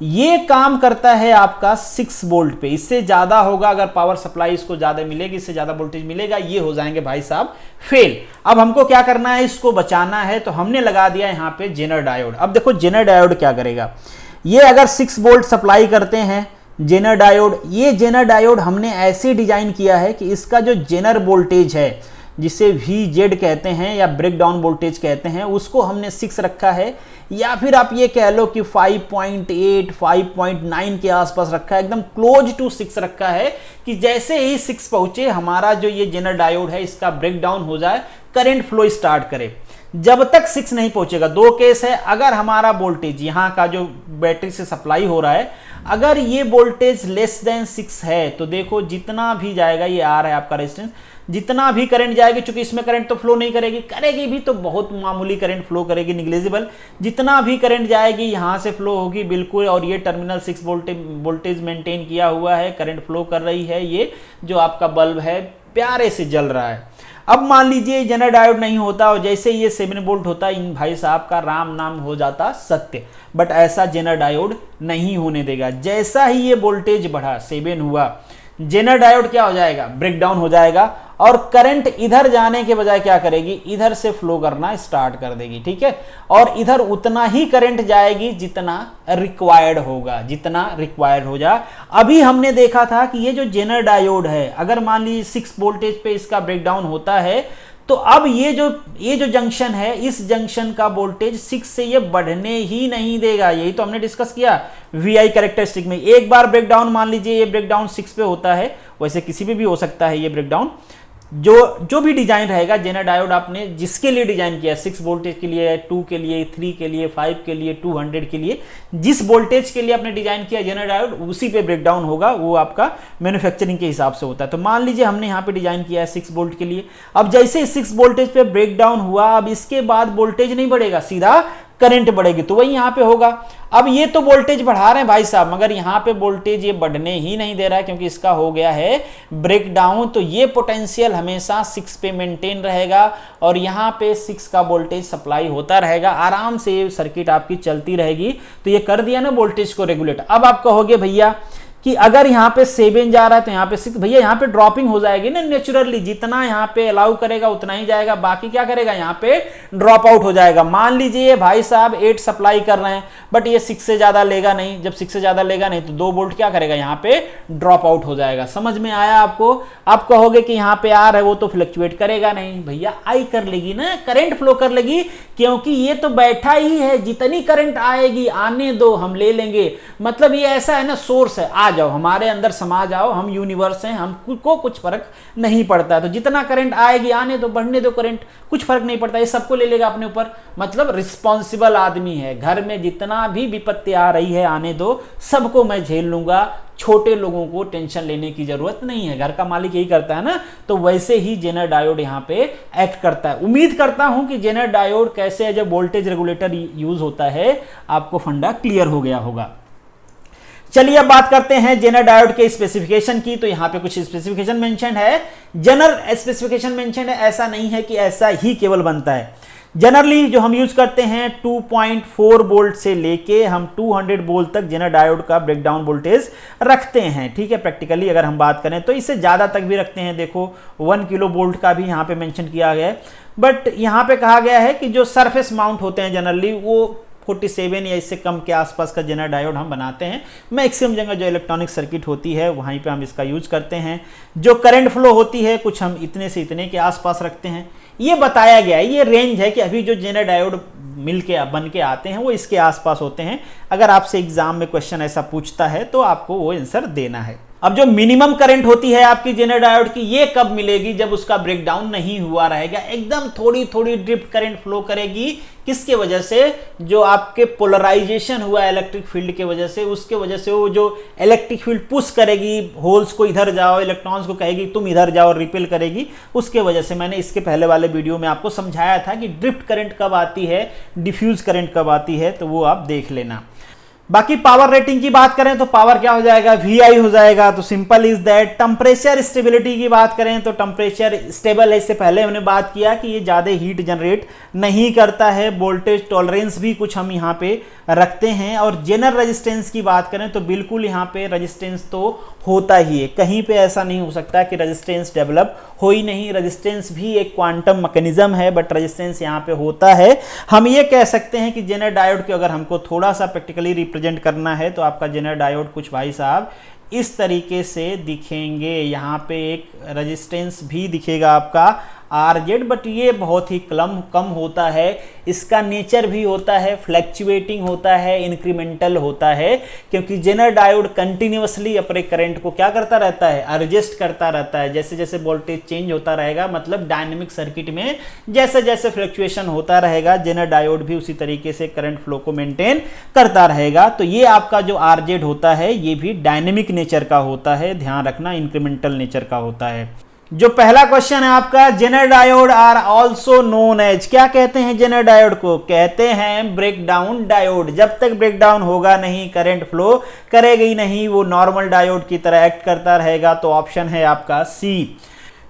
ये काम करता है आपका 6 वोल्ट पे। इससे ज़्यादा होगा, अगर पावर सप्लाई इसको ज़्यादा मिलेगी, इससे ज़्यादा वोल्टेज मिलेगा, ये हो जाएंगे भाई साहब फेल। अब हमको क्या करना है, इसको बचाना है, तो हमने लगा दिया यहाँ पे जेनर डायोड। अब देखो जेनर डायोड क्या करेगा, ये अगर 6 वोल्ट सप्लाई करते हैं जेनर डायोड, ये जेनर डायोड हमने ऐसे डिजाइन किया है कि इसका जो जेनर वोल्टेज है, जिसे VZ कहते हैं या ब्रेक डाउन वोल्टेज कहते हैं, उसको हमने 6 रखा है, या फिर आप ये कह लो कि 5.8 5.9 के आसपास रखा है, एकदम क्लोज टू 6 रखा है, कि जैसे ही 6 पहुंचे हमारा जो ये जेनर डायोड है इसका ब्रेक डाउन हो जाए, करंट फ्लो स्टार्ट करे। जब तक 6 नहीं पहुंचेगा, 2 केस है, अगर हमारा वोल्टेज यहाँ का जो बैटरी से सप्लाई हो रहा है, अगर ये वोल्टेज लेस देन 6 है, तो देखो जितना भी जाएगा, ये आ रहा है आपका रेजिस्टेंस, जितना भी करंट जाएगी, चूंकि इसमें करंट तो फ्लो नहीं करेगी, करेगी भी तो बहुत मामूली करंट फ्लो करेगी, निग्लेजिबल, जितना भी करंट जाएगी यहां से फ्लो होगी बिल्कुल। और ये टर्मिनल 6 वोल्टेज मेंटेन किया हुआ है, करंट फ्लो कर रही है, ये जो आपका बल्ब है प्यारे से जल रहा है। अब मान लीजिए जेनर डायोड नहीं होता और जैसे ये 7 वोल्ट होता, इन भाई साहब का राम नाम हो जाता सत्य। बट ऐसा जेनर डायोड नहीं होने देगा। जैसा ही ये वोल्टेज बढ़ा, 7 हुआ, जेनर डायोड क्या हो जाएगा, ब्रेक डाउन हो जाएगा, और करंट इधर जाने के बजाय क्या करेगी, इधर से फ्लो करना स्टार्ट कर देगी, ठीक है। और इधर उतना ही करंट जाएगी जितना रिक्वायर्ड होगा, जितना रिक्वायर्ड हो जाए। अभी हमने देखा था कि ये जो जेनर डायोड है, अगर मान लीजिए 6 वोल्टेज पे इसका ब्रेक डाउन होता है, तो अब ये जो जंक्शन है, इस जंक्शन का वोल्टेज 6 से ये बढ़ने ही नहीं देगा। यही तो हमने डिस्कस किया VI कैरेक्टरिस्टिक में। एक बार ब्रेकडाउन, मान लीजिए ये ब्रेकडाउन 6 पे होता है, वैसे किसी पे भी हो सकता है ये ब्रेकडाउन, जो भी डिजाइन रहेगा जेनर डायोड आपने जिसके लिए डिजाइन किया, 6 वोल्टेज के लिए, 2 के लिए, 3 के लिए, 5 के लिए, 200 के लिए, जिस वोल्टेज के लिए आपने डिजाइन किया जेनर डायोड, उसी पे ब्रेकडाउन होगा। वो आपका मैन्युफैक्चरिंग के हिसाब से होता है। तो मान लीजिए हमने यहाँ पे डिजाइन किया है 6 वोल्ट के लिए। अब जैसे 6 वोल्टेज पे ब्रेकडाउन हुआ, अब इसके बाद वोल्टेज नहीं बढ़ेगा, सीधा करंट बढ़ेगी, तो वही यहाँ पे होगा। अब ये तो वोल्टेज बढ़ा रहे हैं भाई साहब, मगर यहाँ पे वोल्टेज ये बढ़ने ही नहीं दे रहा है, क्योंकि इसका हो गया है ब्रेक डाउन। तो ये पोटेंशियल हमेशा 6 पे मेंटेन रहेगा और यहाँ पे 6 का वोल्टेज सप्लाई होता रहेगा, आराम से ये सर्किट आपकी चलती रहेगी। तो ये कर दिया ना वोल्टेज को रेगुलेट। अब आप कहोगे भैया कि अगर यहाँ पे 7 जा रहा है तो यहाँ पे 6, भैया यहाँ पे ड्रॉपिंग हो जाएगी ना नेचुरली, जितना यहाँ पे अलाउ करेगा उतना ही जाएगा, बाकी क्या करेगा, यहाँ पे ड्रॉप आउट हो जाएगा। मान लीजिए भाई साहब 8 सप्लाई कर रहे हैं, बट ये 6 से ज्यादा लेगा नहीं। जब 6 से ज्यादा लेगा नहीं तो 2 वोल्ट क्या करेगा, यहाँ पे ड्रॉप आउट हो जाएगा। समझ में आया आपको? आप कहोगे कि यहाँ पे आ रहा है वो तो फ्लक्चुएट करेगा नहीं, भैया आई कर लेगी ना, करंट फ्लो कर लेगी, क्योंकि ये तो बैठा ही है, जितनी करंट आएगी आने दो, हम ले लेंगे। मतलब ये ऐसा है ना, सोर्स है, आ जाओ हमारे अंदर, समा जाओ, हम यूनिवर्स हैं, हमको कुछ फर्क नहीं पड़ता है। तो जितना करंट आएगी आने दो, बढ़ने दो करंट, कुछ फर्क नहीं पड़ता, ये सबको ले लेगा अपने ऊपर। मतलब रिस्पॉन्सिबल आदमी है, घर में जितना भी विपत्ति आ रही है आने दो, सबको मैं झेल लूंगा, छोटे लोगों को टेंशन लेने की जरूरत नहीं है। घर का मालिक यही करता है ना, तो वैसे ही जेनर डायोड यहाँ पे एक्ट करता है। उम्मीद करता हूं कि जेनर डायोड कैसे है, जब वोल्टेज रेगुलेटर यूज होता है, आपको फंडा क्लियर हो गया होगा। चलिए अब बात करते हैं जेनर डायोड के स्पेसिफिकेशन की। तो यहाँ पे कुछ स्पेसिफिकेशन मेंशन है, जनरल स्पेसिफिकेशन मेंशन है, ऐसा नहीं है कि ऐसा ही केवल बनता है। जनरली जो हम यूज करते हैं 2.4 वोल्ट से लेके हम 200 वोल्ट तक जेनर डायोड का ब्रेकडाउन वोल्टेज रखते हैं, ठीक है। प्रैक्टिकली अगर हम बात करें तो इससे ज़्यादा तक भी रखते हैं, देखो 1 किलो वोल्ट का भी यहाँ पे मेंशन किया गया है। बट यहाँ पे कहा गया है कि जो सरफेस माउंट होते हैं जनरली वो 47 या इससे कम के आसपास का जेनर डायोड हम बनाते हैं। मैक्सिमम जगह जो इलेक्ट्रॉनिक सर्किट होती है वहीं पे हम इसका यूज करते हैं। जो करंट फ्लो होती है कुछ हम इतने से इतने के आसपास रखते हैं। ये बताया गया है, ये रेंज है कि अभी जो जेनर डायोड मिल के बन के आते हैं वो इसके आसपास होते हैं। अगर आपसे एग्जाम में क्वेश्चन ऐसा पूछता है तो आपको वो आंसर देना है। अब जो मिनिमम करंट होती है आपकी जेनर डायोड की, ये कब मिलेगी? जब उसका ब्रेकडाउन नहीं हुआ रहेगा, एकदम थोड़ी थोड़ी ड्रिफ्ट करंट फ्लो करेगी। किसके वजह से? जो आपके पोलराइजेशन हुआ इलेक्ट्रिक फील्ड के वजह से, उसके वजह से वो जो इलेक्ट्रिक फील्ड पुश करेगी होल्स को इधर जाओ, इलेक्ट्रॉन्स को कहेगी तुम इधर जाओ, रिपेल करेगी। उसके वजह से मैंने इसके पहले वाले वीडियो में आपको समझाया था कि ड्रिफ्ट करंट कब आती है, डिफ्यूज करंट कब आती है, तो वो आप देख लेना। बाकी पावर रेटिंग की बात करें तो पावर क्या हो जाएगा? VI हो जाएगा। तो simple is that. Temperature stability की बात करें तो टेम्परेचर स्टेबल है। इससे पहले हमने बात किया कि ये ज़्यादा हीट जनरेट नहीं करता है। वोल्टेज टॉलरेंस भी कुछ हम यहाँ पे रखते हैं। और जेनर रेजिस्टेंस की बात करें तो बिल्कुल यहाँ पे रेजिस्टेंस तो होता ही है, कहीं पे ऐसा नहीं हो सकता कि रेजिस्टेंस डेवलप हो ही नहीं। रेजिस्टेंस भी एक क्वांटम मैकेनिज्म है, बट रेजिस्टेंस यहाँ पे होता है। हम ये कह सकते हैं कि जेनर डायोड के अगर हमको थोड़ा सा प्रैक्टिकली रिप्रेजेंट करना है तो आपका जेनर डायोड कुछ भाई साहब इस तरीके से दिखेंगे। यहाँ पे एक रेजिस्टेंस भी दिखेगा आपका RZ, बट ये बहुत ही कम होता है। इसका नेचर भी होता है फ्लैक्चुएटिंग होता है, इंक्रीमेंटल होता है, क्योंकि जेनर डायोड कंटिन्यूअसली अपने करंट को क्या करता रहता है? एडजस्ट करता रहता है। जैसे जैसे वोल्टेज चेंज होता रहेगा, मतलब डायनेमिक सर्किट में जैसे जैसे फ्लक्चुएशन होता रहेगा, जेनर डायोड भी उसी तरीके से करंट फ्लो को मेंटेन करता रहेगा। तो ये आपका जो RZ होता है ये भी डायनेमिक नेचर का होता है, ध्यान रखना, इंक्रीमेंटल नेचर का होता है। जो पहला क्वेश्चन है आपका, Zener diode are also known as, क्या कहते हैं जेनर डायोड को? कहते हैं ब्रेकडाउन डायोड। जब तक ब्रेकडाउन होगा नहीं, करंट फ्लो करेगा ही नहीं, वो नॉर्मल डायोड की तरह एक्ट करता रहेगा। तो ऑप्शन है आपका C।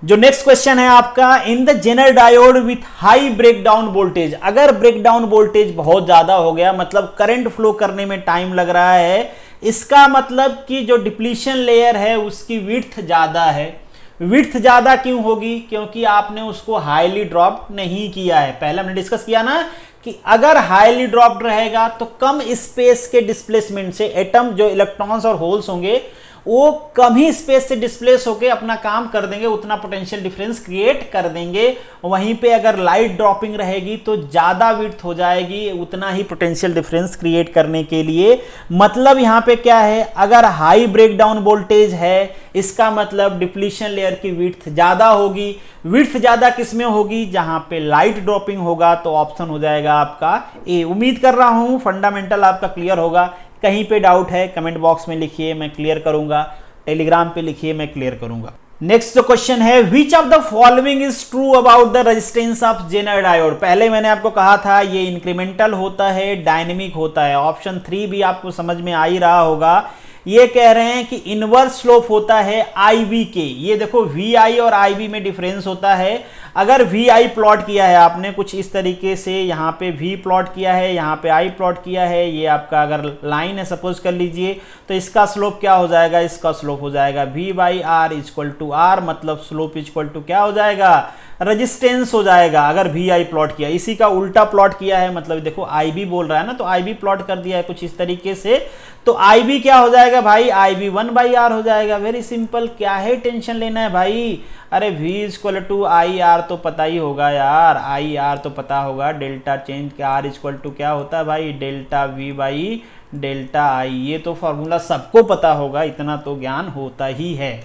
जो नेक्स्ट क्वेश्चन है आपका, in the Zener diode with high breakdown voltage, अगर ब्रेकडाउन वोल्टेज बहुत ज्यादा हो गया, मतलब करंट फ्लो करने में टाइम लग रहा है, इसका मतलब कि जो डिप्लीशन लेयर है उसकी विड्थ ज्यादा है। विड्थ ज्यादा क्यों होगी? क्योंकि आपने उसको हाईली ड्रॉप नहीं किया है। पहले हमने डिस्कस किया ना कि अगर हाईली ड्रॉप्ड रहेगा तो कम स्पेस के डिस्प्लेसमेंट से एटम, जो इलेक्ट्रॉन्स और होल्स होंगे, वो कम ही स्पेस से डिस्प्लेस होकर अपना काम कर देंगे, उतना पोटेंशियल डिफरेंस क्रिएट कर देंगे। वहीं पे अगर लाइट ड्रॉपिंग रहेगी तो ज्यादा विड्थ हो जाएगी, उतना ही पोटेंशियल डिफरेंस क्रिएट करने के लिए। मतलब यहाँ पे क्या है, अगर हाई ब्रेकडाउन वोल्टेज है, इसका मतलब डिप्लीशन लेयर की विड्थ ज्यादा होगी। विड्थ ज्यादा किसमें होगी? जहां पे लाइट ड्रॉपिंग होगा। तो ऑप्शन हो जाएगा आपका A। उम्मीद कर रहा हूं फंडामेंटल आपका क्लियर होगा। कहीं पे डाउट है कमेंट बॉक्स में लिखिए, मैं क्लियर करूंगा। टेलीग्राम पे लिखिए, मैं क्लियर करूंगा। नेक्स्ट जो क्वेश्चन है, which of the following is true about the resistance of Zener diode? पहले मैंने आपको कहा था ये इंक्रीमेंटल होता है, डायनेमिक होता है। ऑप्शन 3 भी आपको समझ में आ ही रहा होगा। ये कह रहे हैं कि इनवर्स स्लोप होता है IB के। ये देखो VI और IB में डिफरेंस होता है। अगर VI प्लॉट किया है आपने कुछ इस तरीके से, यहाँ पे V प्लॉट किया है, यहाँ पे I प्लॉट किया है, ये आपका अगर लाइन है सपोज कर लीजिए, तो इसका स्लोप क्या हो जाएगा? इसका स्लोप हो जाएगा V/R इक्वल टू R, मतलब स्लोप इक्वल टू क्या हो जाएगा? रेजिस्टेंस हो जाएगा। अगर VI प्लॉट किया, इसी का उल्टा प्लॉट किया है, मतलब देखो IB बोल रहा है ना, तो IB प्लॉट कर दिया है कुछ इस तरीके से, तो IB क्या हो जाएगा भाई? IB 1/R हो जाएगा। वेरी सिंपल, क्या है टेंशन लेना है भाई? अरे V इक्वल टू IR तो पता ही होगा यार, IR तो पता होगा। डेल्टा चेंज के R इक्वल टू क्या होता है भाई? डेल्टा V/डेल्टा I। ये तो फॉर्मूला सबको पता होगा, इतना तो ज्ञान होता ही है।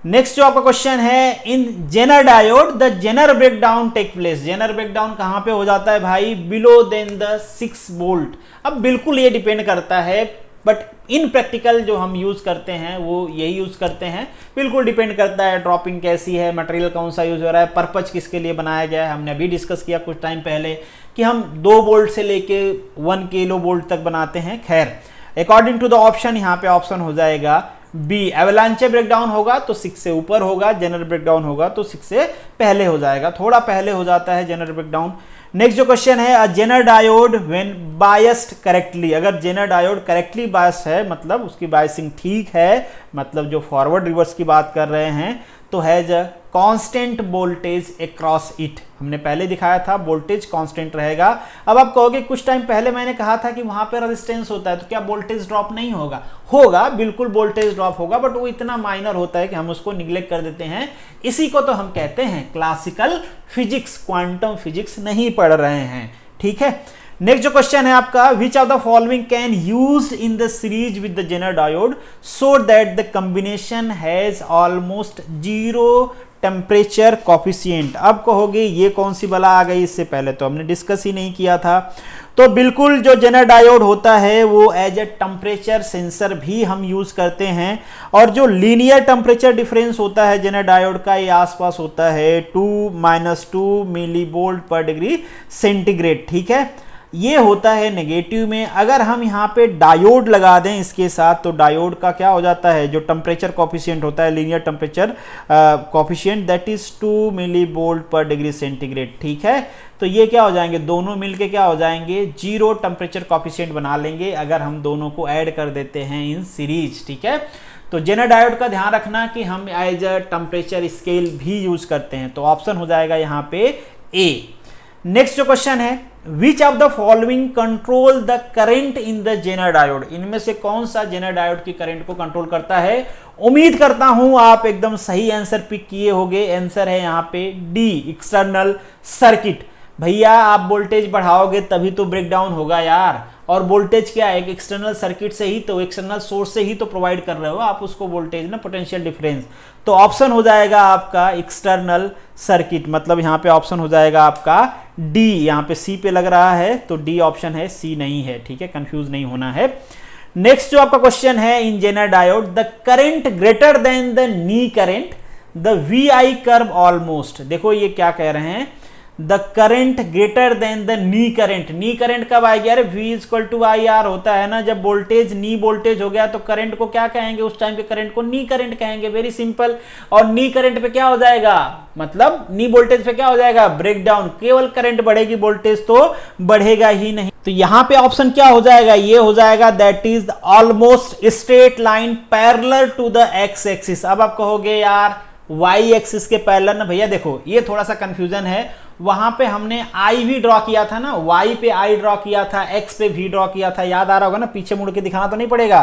नेक्स्ट जो आपका क्वेश्चन है, in Zener diode the Zener breakdown take place. Zener breakdown कहां पे हो जाता है भाई? Below then the 6 volt. अब बिल्कुल ये डिपेंड करता है, बट इन प्रैक्टिकल जो हम यूज करते हैं वो यही यूज करते हैं। बिल्कुल डिपेंड करता है ड्रॉपिंग कैसी है, मटेरियल कौन सा यूज हो रहा है, पर्पज किसके लिए बनाया गया है। हमने अभी डिस्कस किया कुछ टाइम पहले कि हम 2 वोल्ट से लेके 1 किलो वोल्ट तक बनाते हैं। खैर, अकॉर्डिंग टू द ऑप्शन, यहाँ पे ऑप्शन हो जाएगा B। एवलांचे ब्रेकडाउन होगा तो 6 से ऊपर होगा, जनरल ब्रेकडाउन होगा तो 6 से पहले हो जाएगा, थोड़ा पहले हो जाता है जनरल ब्रेकडाउन। नेक्स्ट जो क्वेश्चन है, a Zener diode when biased correctly, अगर जेनर डायोड करेक्टली बायस है, मतलब उसकी बायसिंग ठीक है, मतलब जो फॉरवर्ड रिवर्स की बात कर रहे हैं, तो has a constant voltage across it. हमने पहले दिखाया था वोल्टेज कांस्टेंट रहेगा। अब आप कहोगे कुछ टाइम पहले मैंने कहा था कि वहां पे रेजिस्टेंस होता है, तो क्या वोल्टेज ड्रॉप नहीं होगा? होगा, बिल्कुल वोल्टेज ड्रॉप होगा, बट वो इतना माइनर होता है कि हम उसको निग्लेक्ट कर देते हैं। इसी को तो हम कहते हैं क्लासिकल फिजिक्स, क्वांटम फिजिक्स नहीं पढ़ रहे हैं, ठीक है। नेक्स्ट जो क्वेश्चन है आपका, which of the following can used in the series with the Zener diode so that the combination has almost zero temperature coefficient. अब कहोगे ये कौन सी बला आ गई, इससे पहले तो हमने डिस्कस ही नहीं किया था। तो बिल्कुल जो जेनर डायोड होता है वो एज ए टेम्परेचर सेंसर भी हम यूज करते हैं, और जो लीनियर टेम्परेचर डिफरेंस होता है जेनर डायोड का, ये आसपास होता है 2 milli volt per degree centigrade, ठीक है। ये होता है नेगेटिव में। अगर हम यहाँ पे डायोड लगा दें इसके साथ, तो डायोड का क्या हो जाता है, जो टेम्परेचर कॉफिशिएंट होता है, linear temperature coefficient, that is 2 milli volt per degree centigrade, ठीक है। तो ये क्या हो जाएंगे, दोनों मिलके क्या हो जाएंगे, जीरो टेम्परेचर कॉफिशिएंट बना लेंगे अगर हम दोनों को ऐड कर देते हैं इन सीरीज, ठीक है। तो जेनर डायोड का ध्यान रखना कि हम एज अ टेम्परेचर स्केल भी यूज करते हैं, तो ऑप्शन हो जाएगा यहाँ पे ए। नेक्स्ट जो क्वेश्चन है, which of the following control the current in the Zener diode, इनमें से कौन सा जेनर डायोड की करंट को कंट्रोल करता है? उम्मीद करता हूं आप एकदम सही आंसर पिक किए होंगे। आंसर है यहाँ पे डी, एक्सटर्नल सर्किट। भैया आप वोल्टेज बढ़ाओगे तभी तो ब्रेकडाउन होगा यार, और वोल्टेज क्या है, एक एक्सटर्नल सर्किट से ही तो, एक्सटर्नल सोर्स से ही तो प्रोवाइड कर रहे हो आप उसको वोल्टेज ना, पोटेंशियल डिफरेंस। तो ऑप्शन हो जाएगा आपका एक्सटर्नल सर्किट, मतलब यहाँ पे ऑप्शन हो जाएगा आपका डी। यहाँ पे सी पे लग रहा है तो डी ऑप्शन है, सी नहीं है, ठीक है, कंफ्यूज नहीं होना है। नेक्स्ट जो आपका क्वेश्चन है, in Zener diode the current greater than the knee current the V I curve almost. देखो ये क्या कह रहे हैं, the current greater than the knee current. Knee current कब आएगी, अरे V equal to I R होता है ना, जब वोल्टेज नी वोल्टेज हो गया तो करंट को क्या कहेंगे, उस टाइम पे करंट को नी करंट कहेंगे, वेरी सिंपल। और नी करंट पे क्या हो जाएगा, मतलब नी वोल्टेज पे क्या हो जाएगा, ब्रेकडाउन। केवल करंट बढ़ेगी, वोल्टेज तो बढ़ेगा ही नहीं। तो यहां पे ऑप्शन क्या हो जाएगा, ये हो जाएगा that is almost straight line parallel to the X axis. अब आप कहोगे यार वाई एक्सिस के पैरेलल ना, भैया देखो ये थोड़ा सा कंफ्यूजन है। वहां पे हमने आई भी ड्रॉ किया था ना, वाई पे आई ड्रॉ किया था, एक्स पे भी ड्रॉ किया था, याद आ रहा होगा ना, पीछे मुड़ के दिखाना तो नहीं पड़ेगा,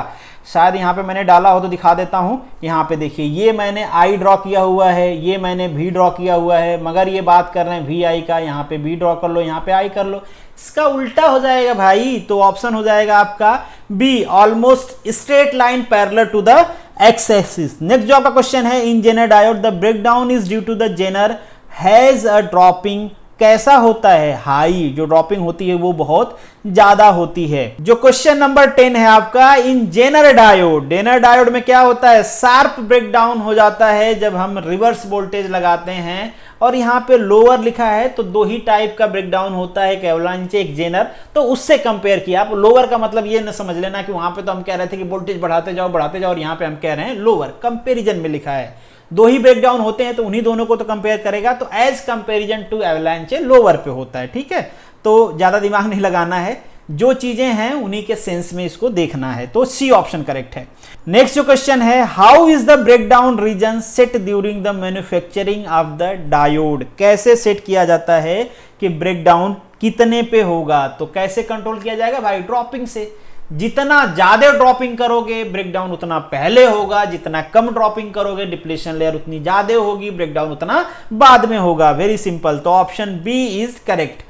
शायद यहाँ पे मैंने डाला हो तो दिखा देता हूं। यहाँ पे देखिए ये मैंने आई ड्रॉ किया हुआ है, ये मैंने भी ड्रॉ किया हुआ है, मगर ये बात कर रहे हैं वी आई का, यहाँ पे भी ड्रॉ कर लो, यहाँ पे आई कर लो, इसका उल्टा हो जाएगा भाई। तो ऑप्शन हो जाएगा आपका B, almost straight line parallel to the X axis. Next जो आपका क्वेश्चन है, in Zener diode the breakdown is due to the Zener has a dropping. कैसा होता है, हाई। जो ड्रॉपिंग होती है वो बहुत ज्यादा होती है। जो क्वेश्चन नंबर 10 है आपका, इन जेनर डायोड, जेनर डायोड में क्या होता है, शार्प ब्रेकडाउन हो जाता है जब हम रिवर्स वोल्टेज लगाते हैं। और यहाँ पे लोअर लिखा है तो दो ही टाइप का ब्रेकडाउन होता है, एक एवलांचे एक जेनर, तो उससे कंपेयर किया। आप लोअर का मतलब ये न समझ लेना कि वहां पे तो हम कह रहे थे कि वोल्टेज बढ़ाते जाओ और यहाँ पे हम कह रहे हैं लोअर, कंपेरिजन में लिखा है। दो ही ब्रेकडाउन होते हैं तो उन्हीं दोनों को तो कंपेयर करेगा, तो as comparison to avalanche lower पे होता है, ठीक है। तो ज्यादा दिमाग नहीं लगाना है, जो चीजें हैं उन्हीं के सेंस में इसको देखना है, तो सी ऑप्शन करेक्ट है। नेक्स्ट जो क्वेश्चन है, how is the breakdown region set during the manufacturing of the diode. कैसे सेट किया जाता है कि ब्रेकडाउन कितने पे होगा, तो कैसे कंट्रोल किया जाएगा भाई, ड्रॉपिंग से। जितना ज्यादा ड्रॉपिंग करोगे ब्रेकडाउन उतना पहले होगा, जितना कम ड्रॉपिंग करोगे डिप्लीशन लेयर उतनी ज्यादा होगी, ब्रेकडाउन उतना बाद में होगा, वेरी सिंपल। तो option B is correct.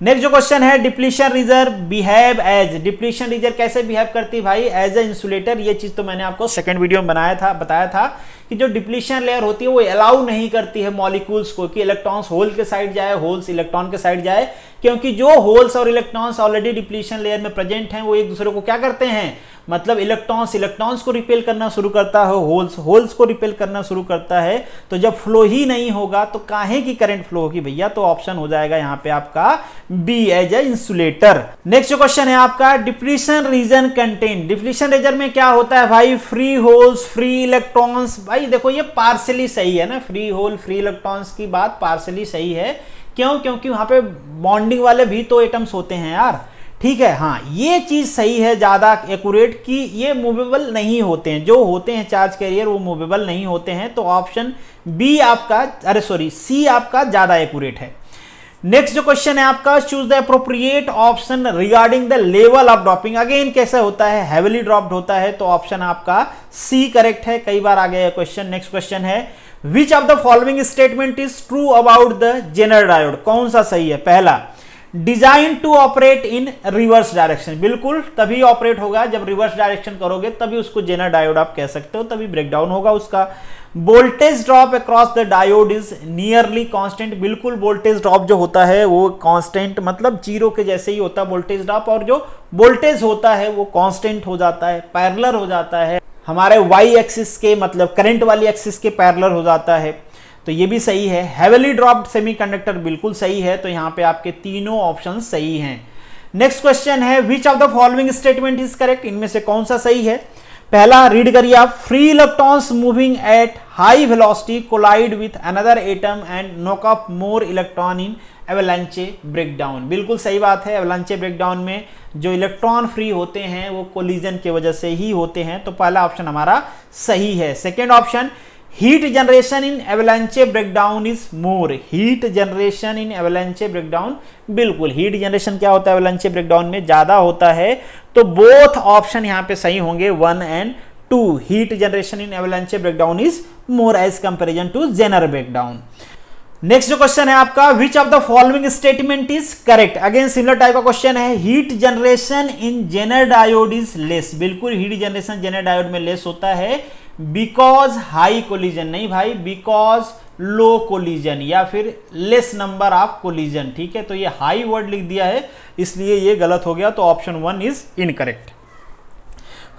Next जो क्वेश्चन है, depletion reserve behave as. Depletion reserve कैसे बिहेव करती है भाई, एज ए इंसुलेटर। ये चीज तो मैंने आपको सेकंड वीडियो में बताया था कि जो डिप्लीशन लेयर होती है वो अलाउ नहीं करती है मॉलिक्यूल्स को कि इलेक्ट्रॉन्स होल के साइड जाए, होल्स इलेक्ट्रॉन के साइड जाए, क्योंकि जो होल्स और इलेक्ट्रॉन्स ऑलरेडी डिप्लीशन लेयर में प्रेजेंट हैं वो एक दूसरे को क्या करते हैं, मतलब इलेक्ट्रॉन्स को रिपेल करना शुरू करता है, होल्स को रिपेल करना शुरू करता है। तो जब फ्लो ही नहीं होगा तो काहे की करंट फ्लो होगी भैया, तो ऑप्शन हो जाएगा यहाँ पे आपका B, as a insulator. Next जो क्वेश्चन है आपका, depletion region contain. Depletion region में क्या होता है भाई, फ्री होल्स फ्री इलेक्ट्रॉन्स। भाई देखो ये पार्शियली सही है ना, फ्री होल फ्री इलेक्ट्रॉन्स की बात पार्शियली सही है, क्यों? क्योंकि वहां पे बॉन्डिंग वाले भी तो एटम्स होते हैं यार, ठीक है। हाँ, ये चीज सही है ज्यादा एक्यूरेट कि ये मूवेबल नहीं होते हैं, जो होते हैं चार्ज कैरियर वो मूवेबल नहीं होते हैं। तो ऑप्शन बी आपका, सी आपका ज्यादा एक्यूरेट है। नेक्स्ट जो क्वेश्चन है आपका, choose the appropriate option regarding the level of dropping. Again कैसा होता है, हेवीली ड्रॉप्ड होता है, तो ऑप्शन आपका सी करेक्ट है, कई बार आ गया क्वेश्चन। नेक्स्ट क्वेश्चन है, which of the following statement is true about the Zener diode. कौन सा सही है? पहला, design to operate in reverse direction, बिल्कुल तभी ऑपरेट होगा जब रिवर्स डायरेक्शन करोगे, तभी उसको जेनर डायोड आप कह सकते हो, तभी ब्रेकडाउन होगा उसका। Voltage drop across the diode is nearly constant, बिल्कुल वोल्टेज ड्रॉप जो होता है वो कांस्टेंट मतलब जीरो के जैसे ही होता है वोल्टेज ड्रॉप, और जो वोल्टेज होता है वो कांस्टेंट हो जाता है, पैरेलल हो जाता है, हमारे वाई एक्सिस के मतलब करंट वाली एक्सिस के पैरेलल हो जाता है, तो ये भी सही है। हेवीली ड्रॉप्ड सेमीकंडक्टर बिल्कुल सही है, तो यहां पे आपके तीनों ऑप्शन सही हैं। नेक्स्ट क्वेश्चन है, which of the following statement is correct, इनमें से कौन सा सही है? पहला रीड करिए आप, free electrons moving at high velocity collide with another atom and knock off more electron in avalanche breakdown, बिल्कुल सही बात है। एवलांचे ब्रेकडाउन में जो इलेक्ट्रॉन फ्री होते हैं वो कोलिजन की वजह से ही होते हैं, तो पहला ऑप्शन हमारा सही है। Second option, heat generation in avalanche breakdown is more, heat generation in avalanche breakdown, बिल्कुल हीट जनरेशन क्या होता है एवलांचे ब्रेकडाउन में, ज्यादा होता है, तो बोथ ऑप्शन यहां पे सही होंगे 1 and 2। Heat generation in avalanche breakdown is more as comparison to Zener breakdown. Next जो क्वेश्चन है आपका, which of the following statement is correct. Again similar type का क्वेश्चन है, heat generation in Zener diode is less, बिल्कुल heat generation Zener diode में less होता है, because high collision, नहीं भाई बिकॉज लो कोलिजन या फिर लेस नंबर ऑफ कोलिजन, ठीक है। तो ये हाई वर्ड लिख दिया है इसलिए ये गलत हो गया, तो option 1 is incorrect.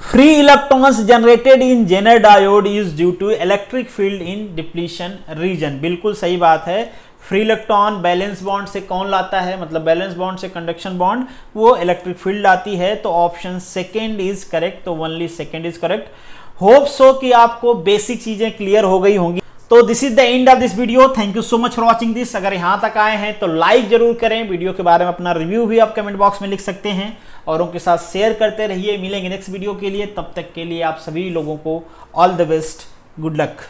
Free electrons generated in Zener diode is due to electric field in depletion region, बिल्कुल सही बात है। फ्री इलेक्ट्रॉन बैलेंस बॉन्ड से कौन लाता है, मतलब बैलेंस बॉन्ड से कंडक्शन बॉन्ड, वो इलेक्ट्रिक फील्ड आती है, तो ऑप्शन सेकेंड इज करेक्ट, तो only second is correct. Hope so कि आपको बेसिक चीजें क्लियर हो गई होंगी। तो this is the end of this video, thank you so much for watching this. अगर यहां तक आए हैं तो लाइक जरूर करें, वीडियो के बारे में अपना रिव्यू भी आप कमेंट बॉक्स में लिख सकते हैं, और उनके साथ शेयर करते रहिए। मिलेंगे नेक्स्ट वीडियो के लिए, तब तक के लिए आप सभी लोगों को all the best, good luck.